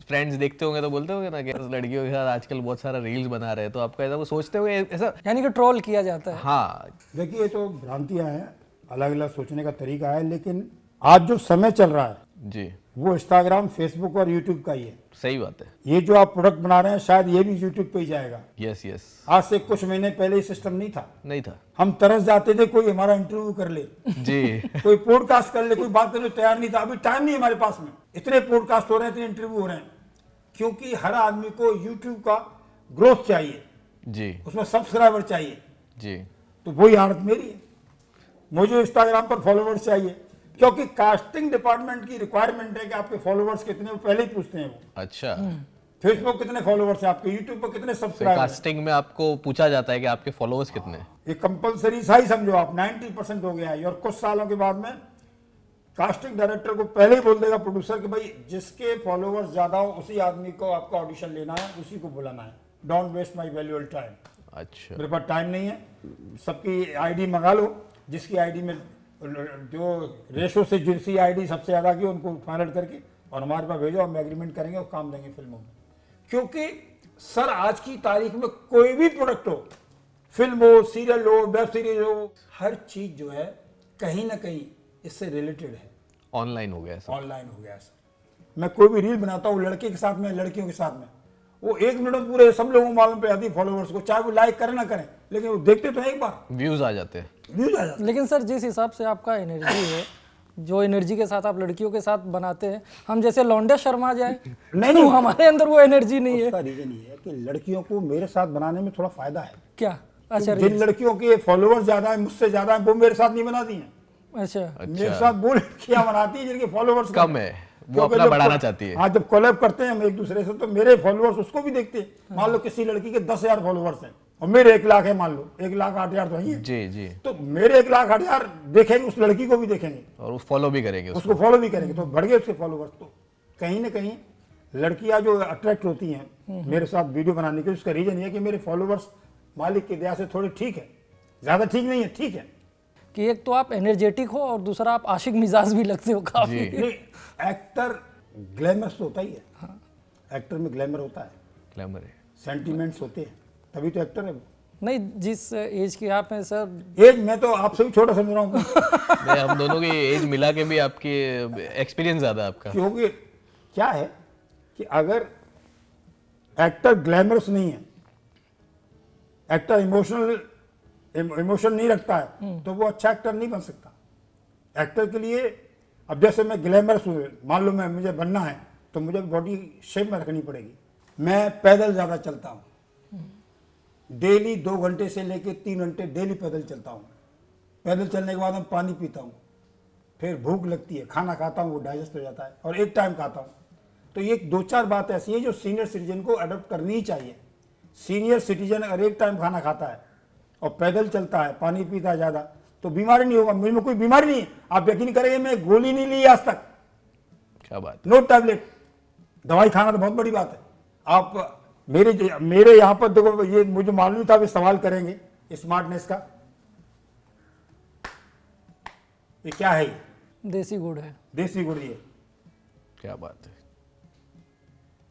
Speaker 2: फ्रेंड्स देखते होंगे तो बोलते होंगे ना कि लड़कियों के साथ आजकल बहुत सारा रील्स बना रहे हैं, तो आपका ऐसा वो सोचते हुए ऐसा,
Speaker 3: यानी कि ट्रोल किया जाता है।
Speaker 2: हाँ
Speaker 1: देखिए, ये तो भ्रांतियां हैं, अलग अलग सोचने का तरीका है, लेकिन आज जो समय चल रहा है
Speaker 2: जी,
Speaker 1: वो इंस्टाग्राम, फेसबुक और यूट्यूब का ही है।
Speaker 2: सही बात है।
Speaker 1: ये जो आप प्रोडक्ट बना रहे हैं शायद ये भी यूट्यूब पे ही जाएगा।
Speaker 2: Yes yes.
Speaker 1: आज से कुछ महीने पहले ये सिस्टम नहीं था।
Speaker 2: नहीं था।
Speaker 1: हम तरस जाते थे कोई हमारा इंटरव्यू कर ले,
Speaker 2: जी
Speaker 1: कोई पॉडकास्ट कर ले, कोई बात करने को तैयार नहीं था। अभी टाइम नहीं हमारे पास में, इतने पॉडकास्ट हो रहे हैं, इतने इंटरव्यू हो रहे हैं, क्योंकि हर आदमी को यूट्यूब का ग्रोथ चाहिए
Speaker 2: जी
Speaker 1: उसमें सब्सक्राइबर चाहिए।
Speaker 2: जी।
Speaker 1: तो वही हालत मेरी है, मुझे इंस्टाग्राम पर फॉलोवर्स चाहिए, क्योंकि कास्टिंग डिपार्टमेंट की रिक्वायरमेंट है कि आपके फॉलोवर्स कितने, वो पहले ही पूछते हैं वो।
Speaker 2: अच्छा,
Speaker 1: फेसबुक कितने फॉलोवर्स हैं आपके, यूट्यूब पर कितने सब्सक्राइबर।
Speaker 2: कास्टिंग में आपको पूछा जाता है कि आपके फॉलोअर्स कितने हैं।
Speaker 1: ये कंपलसरी सा ही समझो आप, 90% हो गया है। और कुछ सालों के बाद में कास्टिंग डायरेक्टर को पहले ही बोल देगा प्रोड्यूसर कि भाई जिसके फॉलोवर्स ज्यादा हो उसी आदमी को आपका ऑडिशन लेना है, उसी को बुलाना है। Don't waste my valuable time.
Speaker 2: अच्छा,
Speaker 1: मेरे पास टाइम नहीं है, सबकी आईडी मंगा लो, जिसकी आईडी में जो रेशो से जिसकी आईडी सबसे ज्यादा की उनको फाइनल करके और हमारे पास भेजो, हम एग्रीमेंट करेंगे और काम देंगे फिल्मों में। क्योंकि सर आज की तारीख में कोई भी प्रोडक्ट हो, फिल्म हो, सीरियल हो, वेब सीरीज हो, हर चीज जो है कहीं ना कहीं इससे रिलेटेड है।
Speaker 2: ऑनलाइन हो गया सर।
Speaker 1: ऑनलाइन हो गया सर। मैं कोई भी रील बनाता हूँ लड़के के साथ में, लड़कियों के साथ में, वो 1 मिनट में पूरे सब लोगों को मालूम पे आती है फॉलोवर्स को, चाहे वो लाइक करें ना करें, लेकिन वो देखते तो एक बार,
Speaker 2: व्यूज आ जाते हैं।
Speaker 1: व्यूज आ जाते।
Speaker 3: लेकिन सर जिस हिसाब से आपका एनर्जी है, जो एनर्जी के साथ आप लड़कियों के साथ बनाते हैं, हम जैसे लौंडे शर्मा जाए
Speaker 1: नहीं,
Speaker 3: तो हमारे अंदर वो एनर्जी नहीं है।
Speaker 1: उसका रीजन ये है कि लड़कियों को मेरे साथ बनाने में थोड़ा फायदा है।
Speaker 3: क्या? अच्छा,
Speaker 1: जिन लड़कियों के फॉलोवर्स ज्यादा है, मुझसे ज्यादा है, वो मेरे साथ नहीं बनाती हैं।
Speaker 3: अच्छा,
Speaker 1: मेरे साथ वो लड़कियां बनाती हैं जिनके फॉलोवर्स
Speaker 2: कम है, वो अपना बढ़ाना चाहती है।
Speaker 1: हाँ, जब कोलैब करते हैं हम एक दूसरे से, तो मेरे फॉलोवर्स उसको भी देखते हैं। मान लो किसी लड़की के 10,000 फॉलोवर्स हैं और मेरे 1 लाख है, मान लो 1,08,000 तो है
Speaker 2: जी जी,
Speaker 1: तो मेरे 1,08,000 देखेंगे, उस लड़की को भी देखेंगे
Speaker 2: और वो फॉलो भी करेंगे
Speaker 1: उसको फॉलो भी करेंगे, तो बढ़ गए उसके फॉलोवर्स। तो कहीं ना कहीं लड़कियां जो अट्रैक्ट होती हैं मेरे साथ वीडियो बनाने के, उसका रीजन ये है कि मेरे फॉलोवर्स मालिक की दया से थोड़े ठीक है, ज्यादा ठीक नहीं है, ठीक है।
Speaker 3: कि एक तो आप एनर्जेटिक हो और दूसरा आप आशिक मिजाज भी लगते हो काफी।
Speaker 1: नहीं, एक्टर ग्लैमरस तो होता ही है। एक्टर में ग्लैमर होता है,
Speaker 2: ग्लैमर है।
Speaker 1: सेंटिमेंट्स होते हैं, तभी तो एक्टर है वो।
Speaker 3: नहीं, जिस एज के आप हैं सर,
Speaker 1: एज मैं तो आपसे भी छोटा समझ रहा हूँ
Speaker 2: नहीं, हम दोनों की एज मिला के भी आपकी एक्सपीरियंस ज़्यादा है आपका।
Speaker 1: क्योंकि क्या है कि अगर एक्टर ग्लैमरस नहीं है, एक्टर इमोशन नहीं रखता है, तो वो अच्छा एक्टर नहीं बन सकता। एक्टर के लिए अब जैसे मैं ग्लैमरस हूँ, मान लो मैं मुझे बनना है तो मुझे बॉडी शेप में रखनी पड़ेगी। मैं पैदल ज़्यादा चलता हूँ, डेली 2 घंटे से लेके 3 घंटे डेली पैदल चलता हूँ। पैदल चलने के बाद मैं पानी पीता हूँ, फिर भूख लगती है, खाना खाता हूँ, वो डाइजेस्ट हो जाता है, और एक टाइम खाता हूँ। तो ये 2-4 बात ऐसी है जो सीनियर सिटीजन को अडॉप्ट करनी ही चाहिए। सीनियर सिटीजन अगर एक टाइम खाना खाता है और पैदल चलता है, पानी पीता है ज़्यादा, तो बीमारी नहीं होगा। मेरे में कोई बीमारी नहीं है, आप यकीन करेंगे मैं गोली नहीं ली आज तक,
Speaker 2: क्या बात
Speaker 1: नो टैबलेट। दवाई खाना तो बहुत बड़ी बात है। आप मेरे यहाँ पर देखो, ये मुझे मालूम था कि सवाल करेंगे स्मार्टनेस का। ये क्या है? ये
Speaker 3: देसी गुड़ है।
Speaker 1: देसी गुड़। ये
Speaker 2: क्या बात है।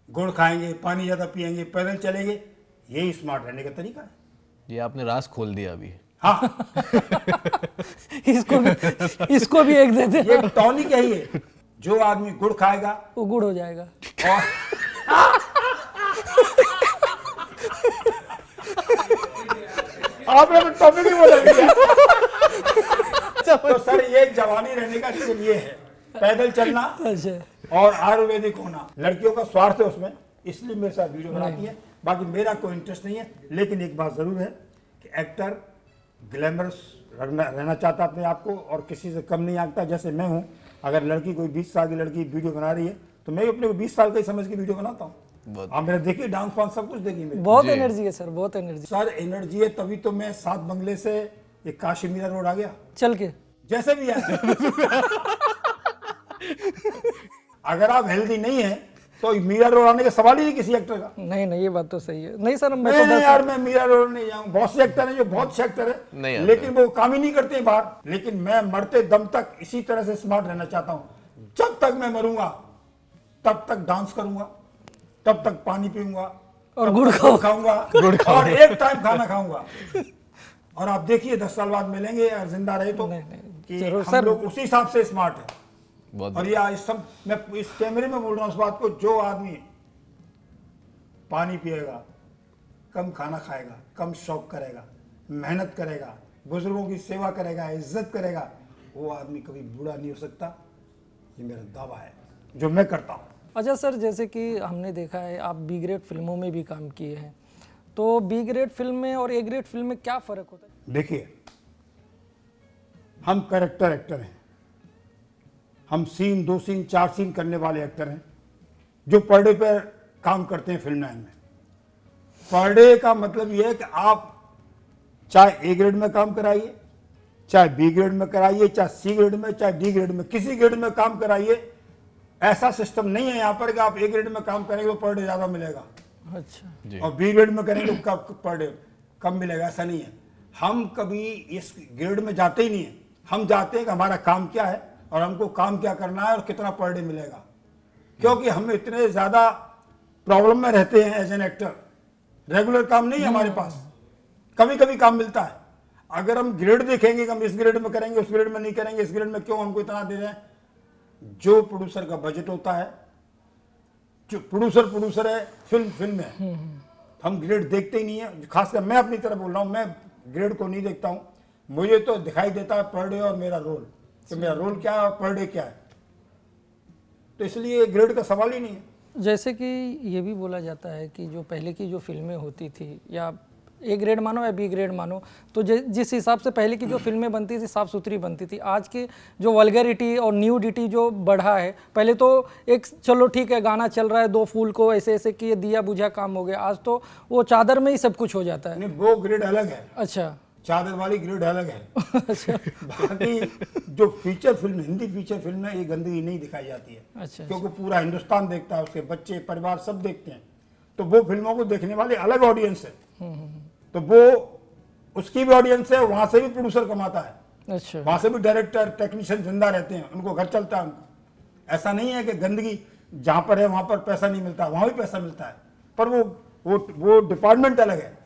Speaker 1: गुड़ खाएंगे, पानी ज्यादा पिएंगे, पैदल चलेंगे, यही स्मार्ट रहने का तरीका है।
Speaker 2: ये आपने राज खोल दिया अभी।
Speaker 1: हाँ,
Speaker 3: इसको भी एक देते हैं,
Speaker 1: ये टॉनिक है। ये जो आदमी गुड़ खाएगा
Speaker 3: वो गुड़ हो जाएगा।
Speaker 1: और आपने तो टॉपिक ही बोला दिया। तो सर ये जवानी रहने का ये है, पैदल चलना
Speaker 3: अच्छा,
Speaker 1: और आयुर्वेदिक होना। लड़कियों का स्वार्थ है उसमें, इसलिए मेरे साथ वीडियो बनाती है, बाकी मेरा कोई इंटरेस्ट नहीं है। लेकिन एक बात जरूर है कि एक्टर ग्लैमरस रहना चाहता अपने आप को, और किसी से कम नहीं आंकता। जैसे मैं हूँ, अगर लड़की कोई 20 साल की लड़की वीडियो बना रही है तो मैं अपने को 20 साल का ही समझ के वीडियो बनाता हूँ। आप मेरा देखिए, डांस फांस सब कुछ देखिए मेरे।
Speaker 3: बहुत एनर्जी है सर, बहुत एनर्जी।
Speaker 1: सर एनर्जी है, तभी तो मैं 7 बंगले से एक काशी मीरा रोड आ गया,
Speaker 3: चल के
Speaker 1: जैसे भी है। अगर आप हेल्दी नहीं है तो मीरा रोड आने का सवाल ही नहीं किसी एक्टर का।
Speaker 3: नहीं, ये बात तो सही है। नहीं सर, मैं
Speaker 1: नहीं,
Speaker 3: तो
Speaker 1: यार मैं मीरा रोड नहीं जाऊँ। बहुत से एक्टर हैं जो बहुत से एक्टर
Speaker 2: नहीं
Speaker 1: है,
Speaker 2: आता।
Speaker 1: लेकिन वो काम ही नहीं करते हैं बाहर। लेकिन मैं मरते दम तक इसी तरह से स्मार्ट रहना चाहता हूँ। जब तक मैं मरूंगा तब तक डांस करूंगा, तब तक पानी पीऊंगा,
Speaker 3: और
Speaker 1: तब
Speaker 3: गुड़
Speaker 1: तक खाऊंगा, और एक टाइम खाना खाऊंगा। और आप देखिए 10 साल बाद मिलेंगे और जिंदा रहे तो, कि
Speaker 3: जरूर
Speaker 1: हम
Speaker 3: सर।
Speaker 1: लोग उसी हिसाब से स्मार्ट है।
Speaker 2: बहुत
Speaker 1: और या इस सब मैं इस कैमरे में बोल रहा हूँ इस बात को, जो आदमी पानी पिएगा, कम खाना खाएगा, कम शौक करेगा, मेहनत करेगा, बुजुर्गों की सेवा करेगा, इज्जत करेगा, वो आदमी कभी बूढ़ा नहीं हो सकता। ये मेरा दावा है जो मैं करता हूँ।
Speaker 3: अच्छा सर, जैसे कि हमने देखा है आप बी ग्रेड फिल्मों में भी काम किए हैं, तो बी ग्रेड फिल्म में और ए ग्रेड फिल्म में क्या फ़र्क होता है?
Speaker 1: देखिए, हम कैरेक्टर एक्टर हैं, हम सीन 2 सीन 4 सीन करने वाले एक्टर हैं जो पर डे पर काम करते हैं फिल्म लाइन में। पर डे का मतलब यह है कि आप चाहे ए ग्रेड में काम कराइए, चाहे बी ग्रेड में कराइए, चाहे सी ग्रेड में, चाहे डी ग्रेड में, किसी ग्रेड में काम कराइए। ऐसा सिस्टम नहीं है यहाँ पर कि आप ए ग्रेड में काम करेंगे तो पर डे ज़्यादा मिलेगा,
Speaker 3: अच्छा,
Speaker 1: और बी ग्रेड में करेंगे तो पर डे कम मिलेगा। ऐसा नहीं है। हम कभी इस ग्रेड में जाते ही नहीं है। हम जाते हैं कि हमारा काम क्या है और हमको काम क्या करना है और कितना पर डे मिलेगा, क्योंकि हम इतने ज़्यादा प्रॉब्लम में रहते हैं एज एन एक्टर। रेगुलर काम नहीं है हमारे पास, कभी कभी काम मिलता है। अगर हम ग्रेड देखेंगे कि हम इस ग्रेड में करेंगे, उस ग्रेड में नहीं करेंगे, इस ग्रेड में क्यों हमको इतना दे रहे हैं, जो प्रोड्यूसर का बजट होता है, जो प्रोड्यूसर है, फिल्म है, हम ग्रेड देखते ही नहीं है। खासकर मैं अपनी तरफ बोल रहा हूँ, मैं ग्रेड को नहीं देखता हूँ। मुझे तो दिखाई देता है पर डे और मेरा रोल, कि मेरा रोल क्या है और पर डे क्या है। तो इसलिए ग्रेड का सवाल ही नहीं है।
Speaker 3: जैसे कि ये भी बोला जाता है कि जो पहले की जो फिल्में होती थी, या ए ग्रेड मानो या बी ग्रेड मानो, तो जिस हिसाब से पहले की जो फिल्में बनती थी साफ़ सुथरी बनती थी। आज की जो वल्गैरिटी और न्यूडिटी जो बढ़ा है, पहले तो एक चलो ठीक है गाना चल रहा है, 2 फूल को ऐसे ऐसे किए, दिया बुझा काम हो गया। आज तो वो चादर में ही सब कुछ हो जाता है।
Speaker 1: नहीं, वो ग्रेड अलग है।
Speaker 3: अच्छा,
Speaker 1: चादर वाली ग्रेड अलग है।
Speaker 3: अच्छा,
Speaker 1: बाकी जो feature film, Hindi feature film में ये गंदगी नहीं दिखाई जाती है।
Speaker 3: अच्छा,
Speaker 1: क्योंकि पूरा हिंदुस्तान देखता है, उसके बच्चे परिवार सब देखते हैं, तो वो फिल्मों को देखने वाले अलग ऑडियंस है। तो वो उसकी भी ऑडियंस है, वहां से भी प्रोड्यूसर कमाता है।
Speaker 3: अच्छा।
Speaker 1: वहां से भी डायरेक्टर टेक्नीशियन जिंदा रहते हैं, उनको घर चलता है उनका। ऐसा नहीं है कि गंदगी जहां पर है वहां पर पैसा नहीं मिलता, वहां भी पैसा मिलता है, पर वो डिपार्टमेंट अलग है।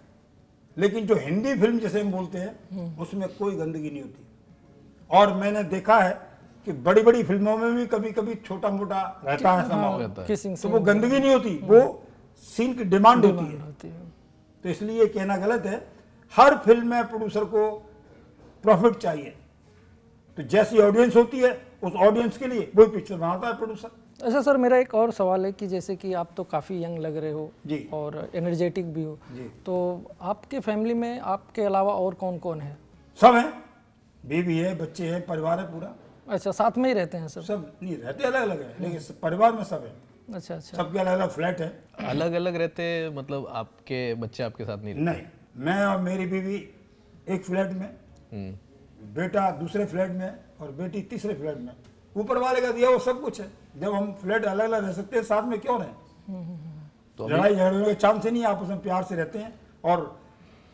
Speaker 1: लेकिन जो हिंदी फिल्म जैसे हम बोलते हैं उसमें कोई गंदगी नहीं होती। और मैंने देखा है कि बड़ी बड़ी फिल्मों में भी कभी कभी छोटा मोटा रहता है ऐसा माहौल,
Speaker 3: किसिंग
Speaker 1: तो वो गंदगी नहीं होती, वो सीन की डिमांड होती है।
Speaker 3: होती है।
Speaker 1: तो इसलिए कहना गलत है। हर फिल्म में प्रोड्यूसर को प्रॉफिट चाहिए, तो जैसी ऑडियंस होती है उस ऑडियंस के लिए वही पिक्चर बनाता है प्रोड्यूसर।
Speaker 3: अच्छा सर, मेरा एक और सवाल है कि जैसे कि आप तो काफ़ी यंग लग रहे हो
Speaker 1: जी।
Speaker 3: और एनर्जेटिक भी हो
Speaker 1: जी।
Speaker 3: तो आपके फैमिली में आपके अलावा और कौन कौन है?
Speaker 1: सब हैं, बीवी है, बच्चे हैं, परिवार है पूरा।
Speaker 3: अच्छा, साथ में ही रहते हैं सब?
Speaker 1: सब नहीं रहते, अलग अलग है, लेकिन परिवार में सब है,
Speaker 3: अच्छा अच्छा।
Speaker 1: सबके अलग अलग फ्लैट है।
Speaker 2: अलग अलग रहते, मतलब आपके बच्चे आपके साथ नहीं रहते?
Speaker 1: नहीं, मैं और मेरी बीवी एक फ्लैट में, बेटा दूसरे फ्लैट में और बेटी तीसरे फ्लैट में। ऊपर वाले का दिया वो सब कुछ है। जब हम फ्लैट अलग अलग रह सकते हैं, साथ में क्यों रहें?
Speaker 2: तो
Speaker 1: लड़ाई झगड़े के चांस ही नहीं, आपस में प्यार से रहते हैं। और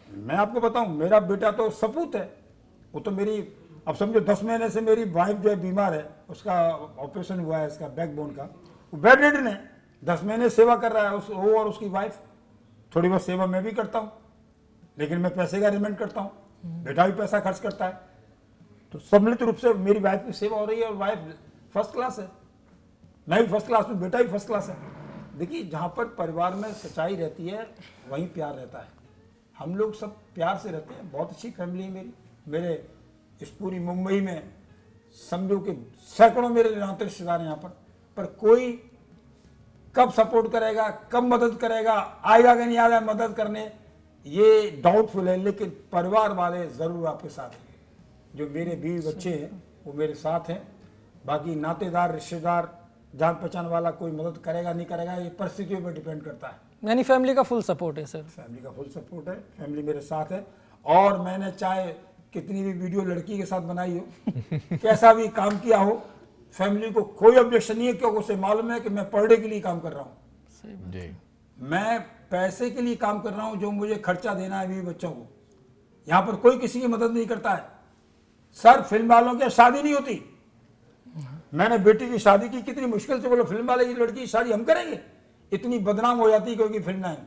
Speaker 1: मैं आपको बताऊं, मेरा बेटा तो सपूत है। वो तो मेरी, अब समझो 10 महीने से मेरी वाइफ जो है बीमार है, उसका ऑपरेशन हुआ है, इसका बैकबोन का, वो बेड रिडन है। 10 महीने सेवा कर रहा है वो और उसकी वाइफ। थोड़ी बहुत सेवा मैं भी करता हूँ, लेकिन मैं पैसे का अरेंजमेंट करता हूँ, बेटा भी पैसा खर्च करता है, तो सम्मिलित रूप से मेरी वाइफ की सेवा हो रही है। और वाइफ फर्स्ट क्लास है, मैं भी फर्स्ट क्लास हूँ, बेटा भी फर्स्ट क्लास है। देखिए, जहाँ पर परिवार में सच्चाई रहती है वहीं प्यार रहता है। हम लोग सब प्यार से रहते हैं। बहुत अच्छी फैमिली है मेरी। मेरे इस पूरी मुंबई में समझो कि सैकड़ों मेरे नाते रिश्तेदार हैं यहाँ पर कोई कब सपोर्ट करेगा, कब मदद करेगा, आएगा कि नहीं आएगा मदद करने, ये डाउटफुल है। लेकिन परिवार वाले ज़रूर आपके साथ हैं। जो मेरे बीवी बच्चे हैं वो मेरे साथ हैं। बाकी नातेदार रिश्तेदार जान पहचान वाला कोई मदद करेगा नहीं करेगा, ये परिस्थितियों पर डिपेंड करता है।
Speaker 3: यानी फैमिली का फुल सपोर्ट है सर?
Speaker 1: फैमिली का फुल सपोर्ट है, फैमिली मेरे साथ है। और मैंने चाहे कितनी भी वीडियो लड़की के साथ बनाई हो, कैसा भी काम किया हो, फैमिली को कोई ऑब्जेक्शन नहीं है, क्योंकि उसे मालूम है कि मैं पर डे के लिए काम कर रहा हूँ।
Speaker 2: जी।
Speaker 1: मैं पैसे के लिए काम कर रहा हूँ, जो मुझे खर्चा देना है बीवी बच्चों को। यहाँ पर कोई किसी की मदद नहीं करता है। सर, फिल्म वालों की शादी नहीं होती। मैंने बेटी की शादी की, कितनी मुश्किल से, बोलो फिल्म वाले की लड़की की शादी हम करेंगे, इतनी बदनाम हो जाती है क्योंकि फिल्म लाइन,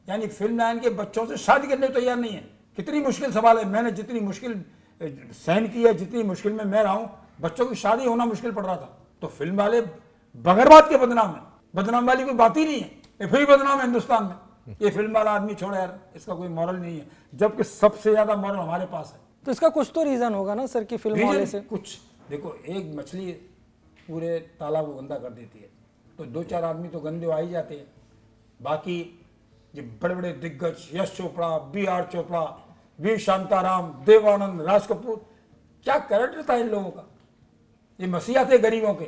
Speaker 1: यानी फिल्म लाइन के बच्चों से शादी करने को तैयार नहीं है। कितनी मुश्किल सवाल है। मैंने जितनी मुश्किल सहन की है, जितनी मुश्किल में मैं रहा हूँ, बच्चों की शादी होना मुश्किल पड़ रहा था। तो फिल्म वाले बगैर बात के बदनाम है। बदनाम वाली कोई बात ही नहीं है, ये फिर बदनाम है हिंदुस्तान में। ये फिल्म वाला आदमी छोड़ा यार, इसका कोई मॉरल नहीं है, जबकि सबसे ज्यादा मॉरल हमारे पास है।
Speaker 3: तो इसका कुछ तो रीजन होगा ना सर कि फिल्म वाले से?
Speaker 1: कुछ देखो, एक मछली पूरे तालाब को गंदा कर देती है, तो 2-4 आदमी तो गंदे आ ही जाते हैं। बाकी ये बड़े बड़े दिग्गज, यश चोपड़ा, BR चोपड़ा, वी शांताराम, देवानंद, राज कपूर, क्या कैरेक्टर था इन लोगों का। ये मसीहा थे गरीबों के।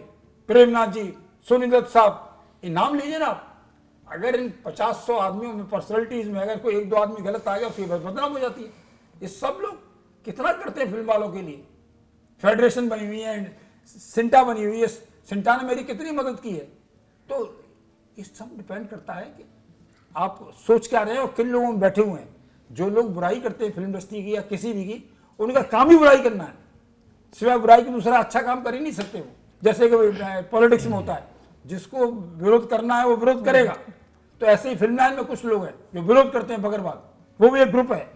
Speaker 1: प्रेमनाथ जी, सुनील दत्त साहब, ये नाम लीजिए ना आप। अगर इन 50-100 आदमियों में, पर्सनैलिटीज में अगर कोई 1-2 आदमी गलत आ गया, फिर बदनाम हो जाती है। ये सब लोग कितना करते हैं फिल्म वालों के लिए। फेडरेशन बनी हुई है, सिंटा बनी हुई है, सिंटा ने मेरी कितनी मदद की है। तो ये सब डिपेंड करता है कि आप सोच क्या रहे हैं और किन लोगों में बैठे हुए हैं। जो लोग बुराई करते हैं फिल्म इंडस्ट्री की या किसी भी की, उनका काम ही बुराई करना है। सिवाय बुराई की दूसरा अच्छा काम कर ही नहीं सकते वो। जैसे कि पॉलिटिक्स में होता है, जिसको विरोध करना है वो विरोध करेगा। तो ऐसे ही फिल्म लाइन में कुछ लोग हैं जो विरोध करते हैं बगैर बात, वो भी एक ग्रुप है।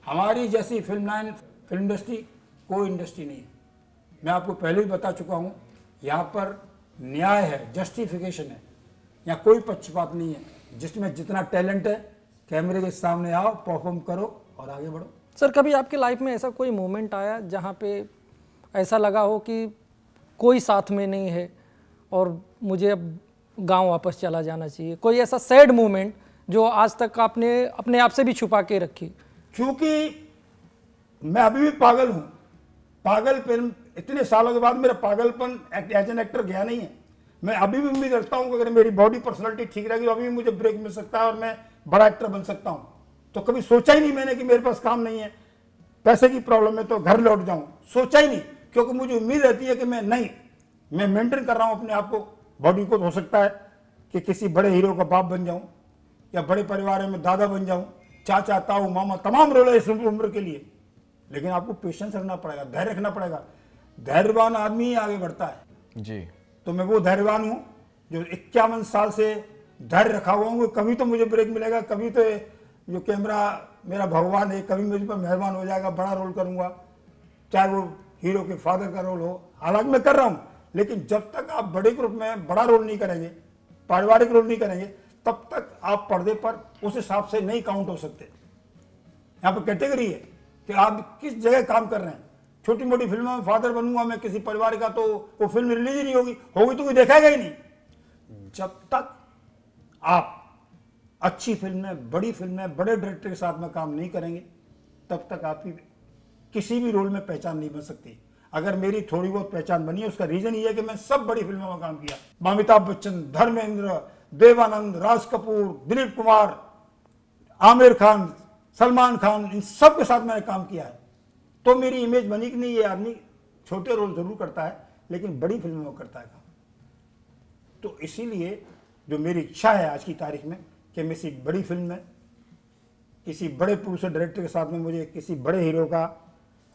Speaker 1: हमारी जैसी फिल्म लाइन, फिल्म इंडस्ट्री कोई इंडस्ट्री नहीं है। मैं आपको पहले भी बता चुका हूँ, यहाँ पर न्याय है, जस्टिफिकेशन है, यहाँ कोई पक्षपात नहीं है। जिसमें जितना टैलेंट है, कैमरे के सामने आओ, परफॉर्म करो और आगे बढ़ो।
Speaker 3: सर, कभी आपके लाइफ में ऐसा कोई मोमेंट आया जहाँ पे ऐसा लगा हो कि कोई साथ में नहीं है और मुझे अब गांव वापस चला जाना चाहिए? कोई ऐसा सैड मोमेंट जो आज तक आपने अपने आप से भी छुपा के रखी?
Speaker 1: क्योंकि मैं अभी भी पागल हूँ। पागल फिल्म इतने सालों के बाद मेरा पागलपन एज एन एक्टर गया नहीं है। मैं अभी भी उम्मीद रखता हूँ कि अगर मेरी बॉडी पर्सनालिटी ठीक रहेगी तो अभी भी मुझे ब्रेक मिल सकता है और मैं बड़ा एक्टर बन सकता हूँ। तो कभी सोचा ही नहीं मैंने कि मेरे पास काम नहीं है, पैसे की प्रॉब्लम है तो घर लौट जाऊँ, सोचा ही नहीं। क्योंकि मुझे उम्मीद रहती है कि मैं मेंटेन कर रहा हूँ अपने आप को, बॉडी को। हो सकता है कि किसी बड़े हीरो का बाप बन जाऊँ या बड़े परिवार में दादा बन जाऊँ, चाचा, ताऊ, मामा, तमाम रोल है इस उम्र के लिए। लेकिन आपको पेशेंस रखना पड़ेगा, धैर्य रखना पड़ेगा। धैर्यवान आदमी ही आगे बढ़ता है।
Speaker 2: जी।
Speaker 1: तो मैं वो धैर्यवान हूँ जो 51 साल से धैर्य रखा हुआ हूँ। कभी तो मुझे ब्रेक मिलेगा, कभी तो जो कैमरा मेरा भगवान है, कभी मुझ पर मेहरबान हो जाएगा, बड़ा रोल करूँगा, चाहे वो हीरो के फादर का रोल हो। हालांकि मैं कर रहा हूँ, लेकिन जब तक आप बड़े ग्रुप में बड़ा रोल नहीं करेंगे, पारिवारिक रोल नहीं करेंगे, तब तक आप पर्दे पर उस हिसाब से नहीं काउंट हो सकते। यहाँ पर कैटेगरी है कि आप किस जगह काम कर रहे हैं। छोटी मोटी फिल्मों में फादर बनूंगा मैं किसी परिवार का, तो वो फिल्म रिलीज ही नहीं होगी, होगी तो कोई देखेगा ही नहीं। जब तक आप अच्छी फिल्म में, बड़ी फिल्म में, बड़े डायरेक्टर के साथ में काम नहीं करेंगे, तब तक आपकी किसी भी रोल में पहचान नहीं बन सकती। अगर मेरी थोड़ी बहुत पहचान बनी है, उसका रीजन ये है कि मैं सब बड़ी फिल्मों में काम किया। अमिताभ बच्चन, धर्मेंद्र, देवानंद, राज कपूर, दिलीप कुमार, आमिर खान, सलमान खान, इन सब के साथ मैंने काम किया है। तो मेरी इमेज बनी कि नहीं, ये आदमी छोटे रोल जरूर करता है लेकिन बड़ी फिल्मों में करता है काम। तो इसीलिए जो मेरी इच्छा है आज की तारीख में कि मैं किसी बड़ी फिल्म में, किसी बड़े प्रोड्यूसर डायरेक्टर के साथ में मुझे किसी बड़े हीरो का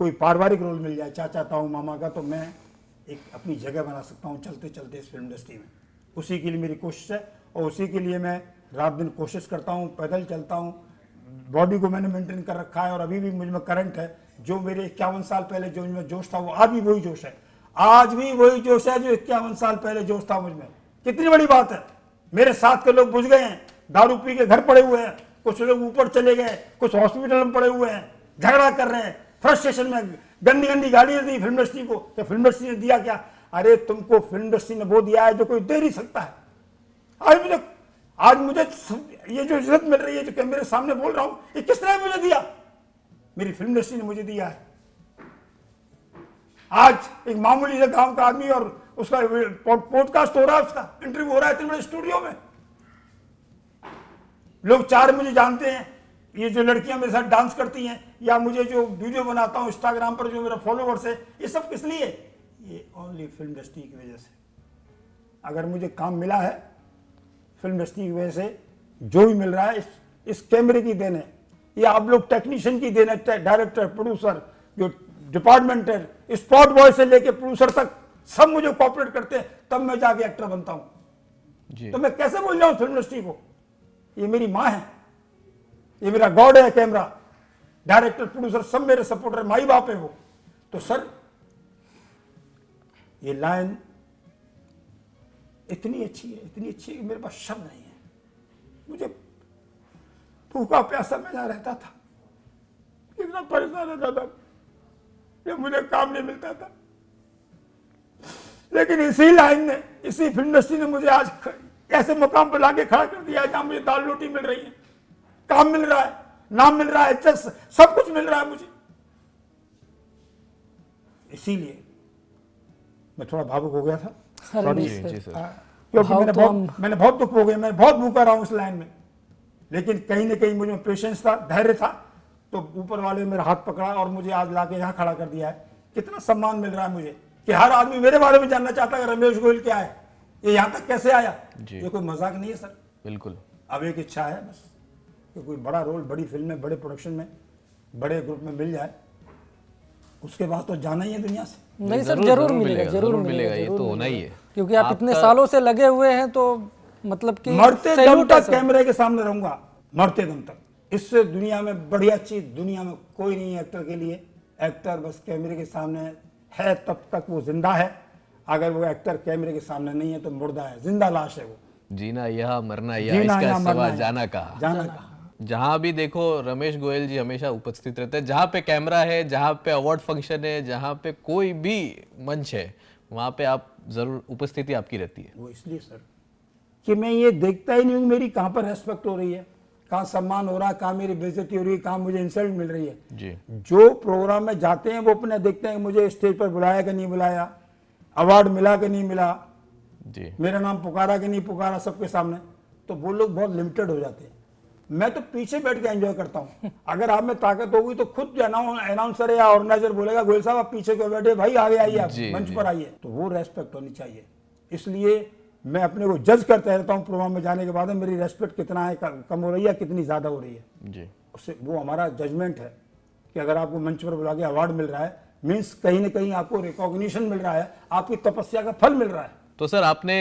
Speaker 1: कोई पारिवारिक रोल मिल जाए, चाचा ताऊ मामा का, तो मैं एक अपनी जगह बना सकता हूँ चलते चलते इस फिल्म इंडस्ट्री में। उसी के लिए मेरी कोशिश है और उसी के लिए मैं रात दिन कोशिश करता हूँ, पैदल चलता हूँ, बॉडी को मैंने मेंटेन कर रखा है और अभी भी मुझ में करंट है। जो मेरे 51 साल पहले जो मुझ में जोश था, वो आज भी वही जोश है। आज भी वही जोश है जो 51 साल पहले जोश था मुझ में। कितनी बड़ी बात है। मेरे साथ के लोग बुझ गए हैं, दारू पी के घर पड़े हुए हैं, कुछ लोग ऊपर चले गए, कुछ हॉस्पिटल में पड़े हुए हैं, झगड़ा कर रहे हैं, फ्रस्ट्रेशन में गंदी गंदी गालियां दी फिल्म इंडस्ट्री को। तो फिल्म इंडस्ट्री ने दिया क्या? अरे तुमको फिल्म इंडस्ट्री ने वो दिया है जो कोई दे नहीं सकता है। आज मुझे ये जो इज्जत मिल रही है, जो मेरे सामने बोल रहा हूं, ये किस तरह मुझे दिया? मेरी फिल्म इंडस्ट्री ने मुझे दिया है। आज एक मामूली से गांव का आदमी और उसका पॉडकास्ट हो रहा है, उसका इंटरव्यू हो रहा है इतने बड़े स्टूडियो में। लोग चार मुझे जानते हैं, ये जो लड़कियां मेरे साथ डांस करती हैं या मुझे जो वीडियो बनाता हूं इंस्टाग्राम पर, जो मेरा फॉलोवर्स है, ये सब किस लिए? ये ओनली फिल्म इंडस्ट्री की वजह से। अगर मुझे काम मिला है फिल्म इंडस्ट्री की वजह से, जो भी मिल रहा है इस कैमरे की देन है, ये आप लोग टेक्नीशियन की देन है, डायरेक्टर, प्रोड्यूसर, जो डिपार्टमेंट है, स्पॉट बॉय से लेके प्रोड्यूसर तक सब मुझे कोऑपरेट करते हैं, तब मैं जाके एक्टर बनता हूं। तो मैं कैसे बोल जाऊं फिल्म इंडस्ट्री को? ये मेरी माँ है, ये मेरा गॉड है। कैमरा, डायरेक्टर, प्रोड्यूसर सब मेरे सपोर्टर, माई बाप है वो। तो सर ये लाइन इतनी अच्छी है, इतनी अच्छी है कि मेरे पास शब्द नहीं है। मुझे भूखा प्यासा मैं यहाँ रहता था, कितना परेशान रहता था जब मुझे काम नहीं मिलता था, लेकिन इसी लाइन ने, इसी फिल्म इंडस्ट्री ने मुझे आज ऐसे मुकाम पर लाके खड़ा कर दिया है जहां मुझे दाल रोटी मिल रही है, काम मिल रहा है, नाम मिल रहा है, सब कुछ मिल रहा है मुझे। इसीलिए मैं थोड़ा भावुक हो गया था। क्योंकि मैंने बहुत दुख हो गया, मैं बहुत भूखा रहा हूं उस लाइन में, लेकिन कहीं ना कहीं मुझे पेशेंस था, धैर्य था, तो ऊपर वाले ने मेरा हाथ पकड़ा और मुझे आज लाके यहाँ खड़ा कर दिया है। कितना सम्मान मिल रहा है मुझे कि हर आदमी मेरे बारे में जानना चाहता है रमेश गोयल क्या है, ये यहाँ तक कैसे आया। ये कोई मजाक नहीं है सर, बिल्कुल। अब एक इच्छा है बस कि कोई बड़ा रोल, बड़ी फिल्म में, बड़े प्रोडक्शन में, बड़े ग्रुप में मिल जाए, उसके बाद तो जाना ही है दुनिया से।
Speaker 3: नहीं सर, जरूर मिलेगा, जरूर मिलेगा,
Speaker 2: ये तो होना ही है,
Speaker 3: क्योंकि आप इतने सालों से लगे हुए हैं। तो मतलब कि
Speaker 1: मरते दम तक कैमरे के सामने रहूंगा, मरते दम तक। इससे दुनिया में बढ़िया चीज दुनिया में कोई नहीं है एक्टर के लिए। एक्टर बस कैमरे के सामने है तब तक वो जिंदा है, अगर वो एक्टर कैमरे के सामने नहीं है तो मुर्दा है, जिंदा लाश है वो।
Speaker 2: जीना यहाँ, मरना यहाँ, इसका सवाल जाना कहाँ।
Speaker 1: जाना कहाँ।
Speaker 2: जहाँ भी देखो रमेश गोयल जी हमेशा उपस्थित रहते हैं। जहाँ पे कैमरा है, जहाँ पे अवार्ड फंक्शन है, जहाँ पे कोई भी मंच है, वहाँ पे आप जरूर उपस्थिति आपकी रहती है।
Speaker 1: वो इसलिए सर कि मैं ये देखता ही नहीं हूँ मेरी कहाँ पर रेस्पेक्ट हो रही है, कहाँ सम्मान हो रहा है, कहाँ मेरी बेइज्जती हो रही है, कहाँ मुझे इंसल्ट मिल रही है
Speaker 2: जी।
Speaker 1: जो प्रोग्राम में जाते हैं वो अपने देखते हैं कि मुझे स्टेज पर बुलाया कि नहीं बुलाया, अवार्ड मिला कि नहीं मिला
Speaker 2: जी,
Speaker 1: मेरा नाम पुकारा कि नहीं पुकारा सबके सामने, तो वो लोग बहुत लिमिटेड हो जाते हैं। मैं तो पीछे बैठ के एंजॉय करता हूँ। अगर आप में ताकत होगी तो खुद अनाउंसर या ऑर्गेनाइजर बोलेगा गोयल साहब आप पीछे क्यों बैठे, भाई आगे आइए, आप मंच पर आइए। तो वो रेस्पेक्ट होनी चाहिए। इसलिए मैं अपने को जज करता रहता हूँ प्रोग्राम में जाने के बाद मेरी रेस्पेक्ट कितना है, कम हो रही है, कितनी ज्यादा हो रही है
Speaker 2: जी।
Speaker 1: उससे वो हमारा जजमेंट है कि अगर आपको मंच पर बुला के अवार्ड मिल रहा है, मीन्स कहीं ना कहीं आपको रिकॉग्निशन मिल रहा है, आपकी तपस्या का फल मिल रहा है।
Speaker 2: तो सर आपने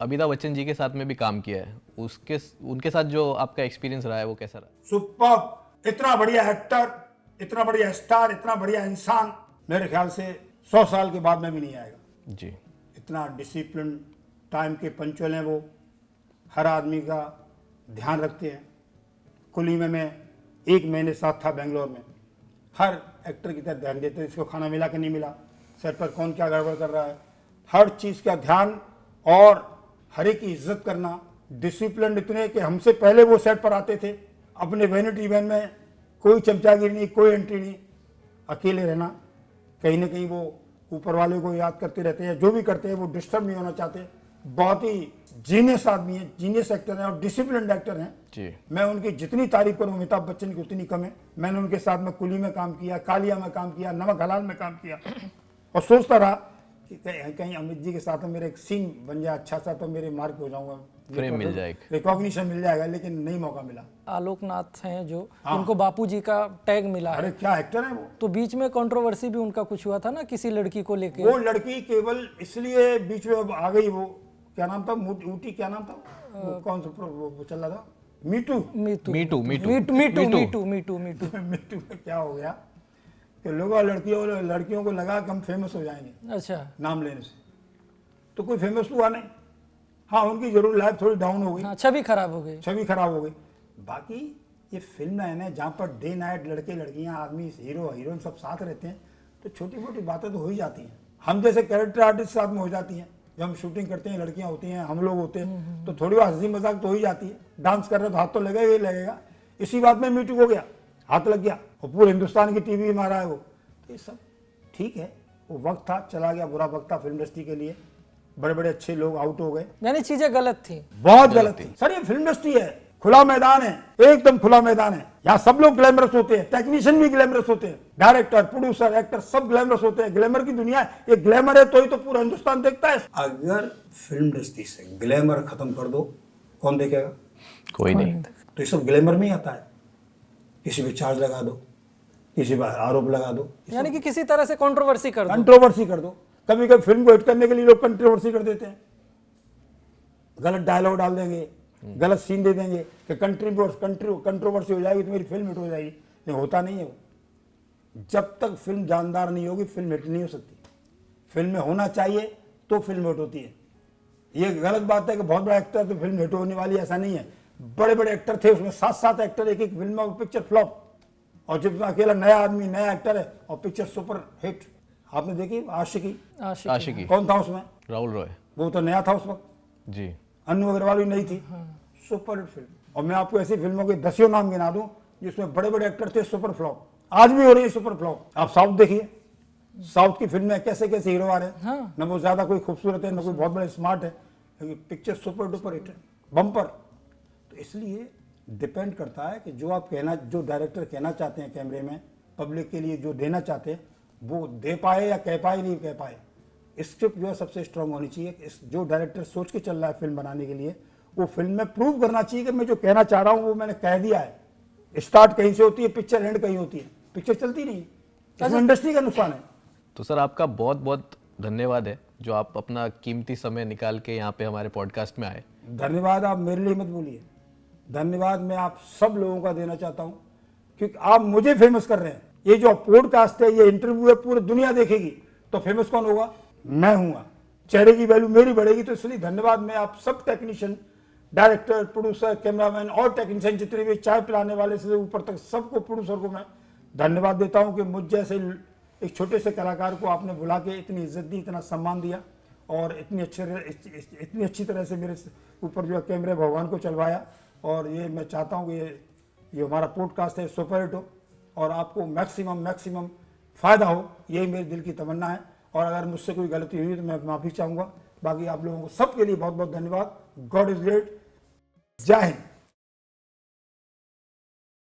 Speaker 2: अमिताभ बच्चन जी के साथ में भी काम किया है, उनके साथ जो आपका एक्सपीरियंस रहा है वो कैसा रहा?
Speaker 1: सुपर, इतना बढ़िया एक्टर, इतना बढ़िया स्टार, इतना बढ़िया इंसान, मेरे ख्याल से 100 साल के बाद में भी नहीं आएगा।
Speaker 2: जी।
Speaker 1: इतना डिसिप्लिन, टाइम के पंचुअल हैं वो, हर आदमी का ध्यान रखते हैं। कुली में मैं 1 महीने साथ था बेंगलोर में, हर एक्टर की तरह ध्यान देते हैं, इसको खाना मिला कि नहीं मिला, सेट पर कौन क्या गड़बड़ कर रहा है, हर चीज़ का ध्यान और हर एक की इज्जत करना। डिसिप्लिन इतने कि हमसे पहले वो सेट पर आते थे, अपने वैनिटी वैन में कोई चमचागिरी नहीं, कोई एंट्री नहीं, अकेले रहना। कहीं ना कहीं वो ऊपर वाले को याद करते रहते हैं, जो भी करते हैं वो डिस्टर्ब नहीं होना चाहते। बहुत ही जीनियस आदमी है, जीनियस एक्टर हैं और डिसिप्लिन एक्टर हैं
Speaker 2: जी।
Speaker 1: मैं उनकी जितनी तारीफ करूं अमिताभ बच्चन की उतनी कम है। मैंने उनके साथ में कुली में काम किया, कालिया में काम किया, नमक हलाल में काम किया और सोचता रहा कि कहीं अमित जी के साथ में मेरा एक सीन बन जाए अच्छा सा, तो मेरे मार्क हो जाऊंगा,
Speaker 2: फ्रेम मिल जाएगा,
Speaker 1: रिकॉग्निशन मिल जाएगा, लेकिन नहीं मौका मिला।
Speaker 3: आलोकनाथ हैं जो इनको बापूजी का टैग मिला है,
Speaker 1: अरे क्या एक्टर है वो।
Speaker 3: तो बीच में कंट्रोवर्सी भी उनका कुछ हुआ था ना किसी लड़की को लेके।
Speaker 1: वो लड़की केवल इसलिए बीच में आ गई, वो क्या नाम था, ऊटी क्या नाम था, वो कौन सा वो चल रहा था, me too.
Speaker 3: Me too
Speaker 2: me too me too
Speaker 3: me too me too me too me too
Speaker 1: me too में क्या हो गया कि लोगों लड़कियों को लगा कि हम फेमस हो जाएंगे
Speaker 3: अच्छा,
Speaker 1: नाम लेने से, तो कोई फेमस हुआ नहीं। हाँ, उनकी जरूर लाइफ थोड़ी डाउन हो गई,
Speaker 3: हाँ, छवि खराब हो गई,
Speaker 1: छवि खराब हो गई। बाकी ये फिल्म है ना, जहाँ पर डे नाइट लड़के लड़कियाँ आदमी हीरो हीरोइन सब साथ रहते हैं, तो छोटी मोटी बातें तो हो ही जाती हैं। हम जैसे कैरेक्टर आर्टिस्ट साथ में हो जाती हैं, जब हम शूटिंग करते हैं, लड़कियां होती हैं, हम लोग होते हैं, तो थोड़ी बहुत हंसी मजाक तो हो ही जाती है। डांस कर रहे तो हाथ तो लगेगा ही लगेगा। इसी बात में मीटिंग हो गया, हाथ लग गया और पूरे हिंदुस्तान की टीवी में आ रहा है वो। तो ये सब ठीक है, वो वक्त था, चला गया, बुरा वक्त था फिल्म इंडस्ट्री के लिए, बड़े बड़े अच्छे लोग आउट हो गए,
Speaker 3: यानी चीजें गलत थी,
Speaker 1: बहुत गलत थी। सर ये फिल्म इंडस्ट्री है, खुला मैदान है, एकदम खुला मैदान है। यहाँ सब लोग ग्लैमरस होते हैं, टेक्नीशियन भी ग्लैमरस होते हैं, डायरेक्टर, प्रोड्यूसर, एक्टर सब ग्लैमरस होते हैं। ग्लैमर की दुनिया है, ये ग्लैमर है तो ही तो पूरा हिंदुस्तान देखता है। अगर फिल्म इंडस्ट्री से ग्लैमर खत्म कर दो, कौन देखेगा?
Speaker 2: कोई नहीं।
Speaker 1: तो ये सब ग्लैमर में ही आता है, किसी पे चार्ज लगा दो, किसी पर आरोप लगा दो,
Speaker 3: यानी कि किसी तरह से कंट्रोवर्सी कर दो,
Speaker 1: कंट्रोवर्सी कर दो। कभी कभी फिल्म को हिट करने के लिए लोग कंट्रोवर्सी कर देते हैं, गलत डायलॉग डाल देंगे, गलत सीन दे देंगे कि कंट्रोवर्सी हो जाएगी तो मेरी फिल्म हिट हो जाएगी। ये होता नहीं है वो। जब तक फिल्म जानदार नहीं होगी फिल्म हिट नहीं हो सकती। फिल्म में होना चाहिए तो फिल्म हिट होती है। ये गलत बात है कि बहुत बड़ा एक्टर तो फिल्म हिट होने वाली, ऐसा नहीं है। बड़े बड़े एक्टर थे, उसमें 7 एक्टर एक फिल्म में, पिक्चर फ्लॉप, और जब अकेला नया आदमी नया एक्टर है और पिक्चर सुपर हिट। आपने देखी आशिकी, कौन था उसमें?
Speaker 2: राहुल रॉय,
Speaker 1: वो तो नया था उस वक्त
Speaker 2: जी।
Speaker 1: अनु अग्रवाल भी नहीं थी। Super hit film. और मैं आपको ऐसी फिल्मों के 10 नाम गिना दूं जिसमें बड़े बड़े एक्टर थे, सुपर फ्लॉप, आज भी हो रही है सुपर फ्लॉप। आप साउथ देखिए, साउथ की फिल्म में कैसे कैसे हीरो आ रहे हैं।
Speaker 3: हाँ।
Speaker 1: न वो ज्यादा कोई खूबसूरत है, न कोई बहुत बड़े स्मार्ट है, लेकिन पिक्चर सुपर डुपर हिट है, बम्पर। तो इसलिए डिपेंड करता है कि जो डायरेक्टर कहना चाहते हैं कैमरे में, पब्लिक के लिए जो देना चाहते हैं वो दे पाए या कह पाए, नहीं कह पाए। स्क्रिप्ट जो है सबसे स्ट्रांग होनी चाहिए। जो डायरेक्टर सोच के चल रहा है फिल्म बनाने के लिए, वो फिल्म में प्रूव करना चाहिए कि मैं जो कहना चाह रहा हूँ वो मैंने कह दिया है। स्टार्ट कहीं से होती है, पिक्चर एंड कहीं होती है, पिक्चर चलती नहीं। इसमें इंडस्ट्री का नुकसान है।
Speaker 2: तो सर आपका बहुत बहुत धन्यवाद है जो आप अपना कीमती समय निकाल के यहाँ पे हमारे पॉडकास्ट में आए।
Speaker 1: धन्यवाद आप मेरे लिए मत बोलिए, धन्यवाद मैं आप सब लोगों का देना चाहता हूँ, क्योंकि आप मुझे फेमस कर रहे हैं। ये जो पॉडकास्ट है, ये इंटरव्यू है, पूरी दुनिया देखेगी, तो फेमस कौन होगा? मैं हूँगा। चेहरे की वैल्यू मेरी बढ़ेगी। तो इसलिए धन्यवाद मैं आप सब टेक्नीशियन, डायरेक्टर, प्रोड्यूसर, कैमरामैन और टेक्नीशियन जितने भी चाय पिलाने वाले से ऊपर तक सबको, प्रोड्यूसर को मैं धन्यवाद देता हूँ कि मुझ जैसे एक छोटे से कलाकार को आपने बुला के इतनी इज्जत दी, इतना सम्मान दिया और इतनी अच्छी तरह से मेरे ऊपर जो है कैमरे भगवान को चलवाया। और ये मैं चाहता हूँ कि ये हमारा पॉडकास्ट है सुपर हिट हो और आपको मैक्सिमम फ़ायदा हो, यही मेरे दिल की तमन्ना है। और अगर मुझसे कोई गलती हुई तो मैं माफ़ी चाहूँगा। बाकी आप लोगों को सबके लिए बहुत बहुत धन्यवाद। God is great. जय हिंद।